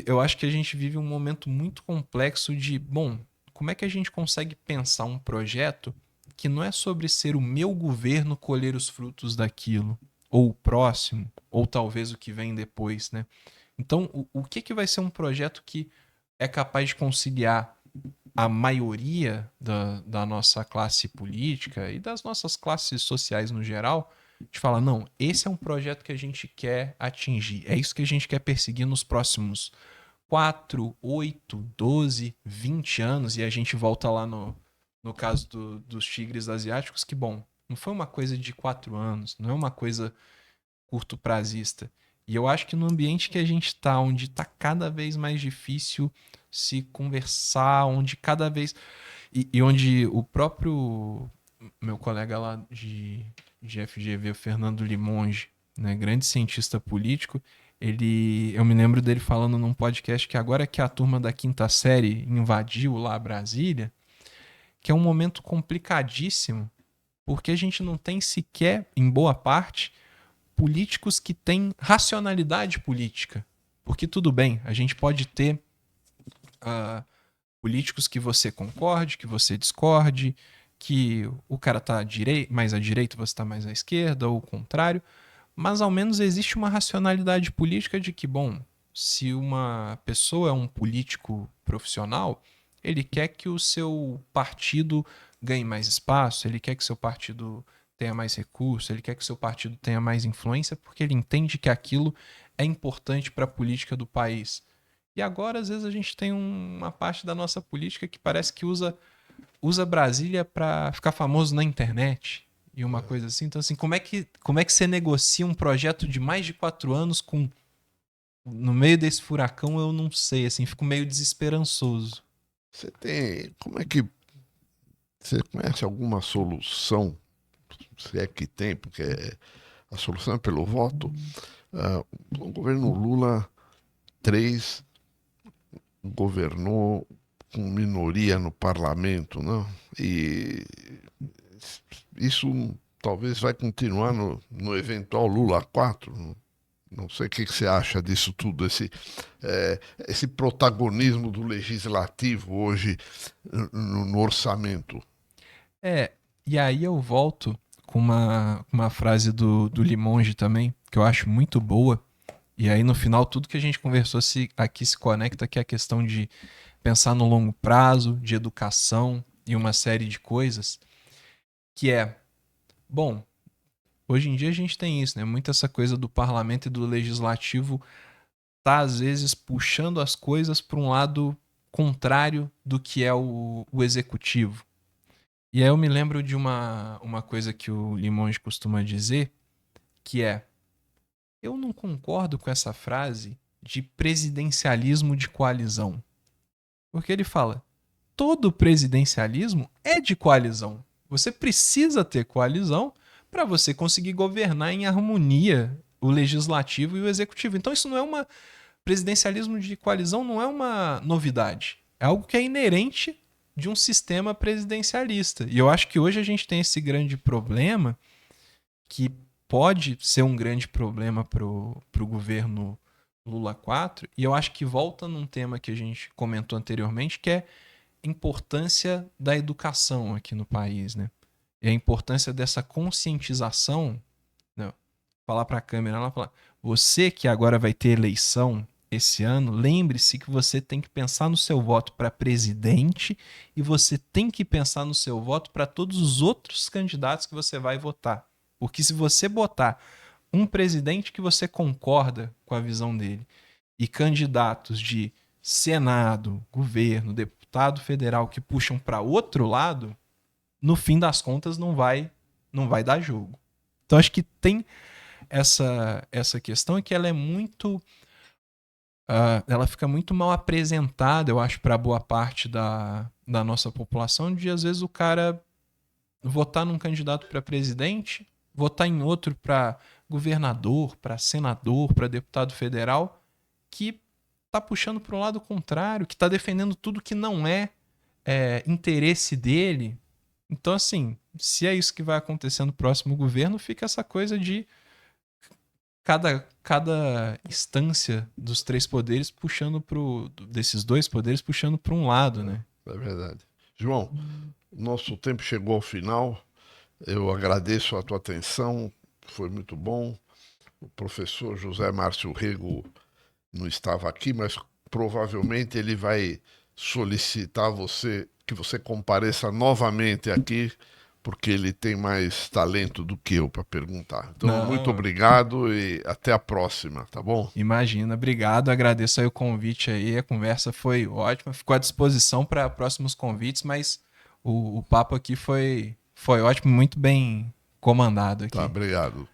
eu acho que a gente vive um momento muito complexo de, bom, como é que a gente consegue pensar um projeto que não é sobre ser o meu governo colher os frutos daquilo, ou o próximo, ou talvez o que vem depois, né? Então, o que vai ser um projeto que é capaz de conciliar a maioria da nossa classe política e das nossas classes sociais no geral, de falar, não, esse é um projeto que a gente quer atingir, é isso que a gente quer perseguir nos próximos 4, 8, 12, 20 anos, e a gente volta lá no caso dos tigres asiáticos, que, bom, não foi uma coisa de 4 anos, não é uma coisa curto prazista. E eu acho que no ambiente que a gente está, onde está cada vez mais difícil se conversar, onde cada vez. E onde o próprio meu colega lá de FGV, o Fernando Limonge, né, grande cientista político, eu me lembro dele falando num podcast que agora que a turma da quinta série invadiu lá Brasília, que é um momento complicadíssimo, porque a gente não tem sequer, em boa parte, políticos que têm racionalidade política. Porque tudo bem, a gente pode ter políticos que você concorde, que você discorde, que o cara tá mais à direita, você tá mais à esquerda, ou o contrário, mas ao menos existe uma racionalidade política de que, bom, se uma pessoa é um político profissional, ele quer que o seu partido ganhe mais espaço, ele quer que o seu partido tenha mais recursos, ele quer que o seu partido tenha mais influência, porque ele entende que aquilo é importante para a política do país. E agora, às vezes, a gente tem uma parte da nossa política que parece que usa Brasília para ficar famoso na internet e uma coisa assim. Então, assim, como é que você negocia um projeto de mais de 4 anos no meio desse furacão? Eu não sei, assim, fico meio desesperançoso. Como é que você conhece alguma solução, se é que tem, porque a solução é pelo voto? O governo Lula 3 governou com minoria no parlamento, não? E isso talvez vai continuar no eventual Lula 4. Não sei o que você acha disso tudo, esse protagonismo do legislativo hoje no orçamento. E aí eu volto com uma frase do Limonge também, que eu acho muito boa. E aí no final tudo que a gente conversou aqui se conecta, que é a questão de pensar no longo prazo, de educação e uma série de coisas, que é, bom, hoje em dia a gente tem isso, né? Muito essa coisa do parlamento e do legislativo tá, às vezes, puxando as coisas para um lado contrário do que é o executivo. E aí eu me lembro de uma coisa que o Limonge costuma dizer, que é, eu não concordo com essa frase de presidencialismo de coalizão. Porque ele fala, todo presidencialismo é de coalizão. Você precisa ter coalizão para você conseguir governar em harmonia o legislativo e o executivo. Então isso não é presidencialismo de coalizão não é uma novidade. É algo que é inerente de um sistema presidencialista. E eu acho que hoje a gente tem esse grande problema, que pode ser um grande problema para o governo Lula 4, e eu acho que volta num tema que a gente comentou anteriormente, que é a importância da educação aqui no país, né? E a importância dessa conscientização, né? Falar para a câmera, ela falar, você que agora vai ter eleição esse ano, lembre-se que você tem que pensar no seu voto para presidente e você tem que pensar no seu voto para todos os outros candidatos que você vai votar. Porque se você botar um presidente que você concorda com a visão dele e candidatos de Senado, governo, deputado federal que puxam para outro lado, no fim das contas não vai dar jogo. Então acho que tem essa questão, é que ela é muito ela fica muito mal apresentada, eu acho, para boa parte da nossa população, de às vezes o cara votar num candidato para presidente, votar em outro para governador, para senador, para deputado federal, que tá puxando para o lado contrário, que tá defendendo tudo que não é interesse dele. Então, assim, se é isso que vai acontecer no próximo governo, fica essa coisa de cada instância dos 3 poderes puxando desses 2 poderes puxando para um lado, né? É verdade. João, nosso tempo chegou ao final. Eu agradeço a tua atenção, foi muito bom. O professor José Márcio Rego não estava aqui, mas provavelmente ele vai solicitar que você compareça novamente aqui, porque ele tem mais talento do que eu para perguntar. Então, Não, muito obrigado e até a próxima, tá bom? Imagina, obrigado, agradeço aí o convite aí, a conversa foi ótima, ficou à disposição para próximos convites, mas o papo aqui foi ótimo, muito bem comandado aqui. Tá, obrigado.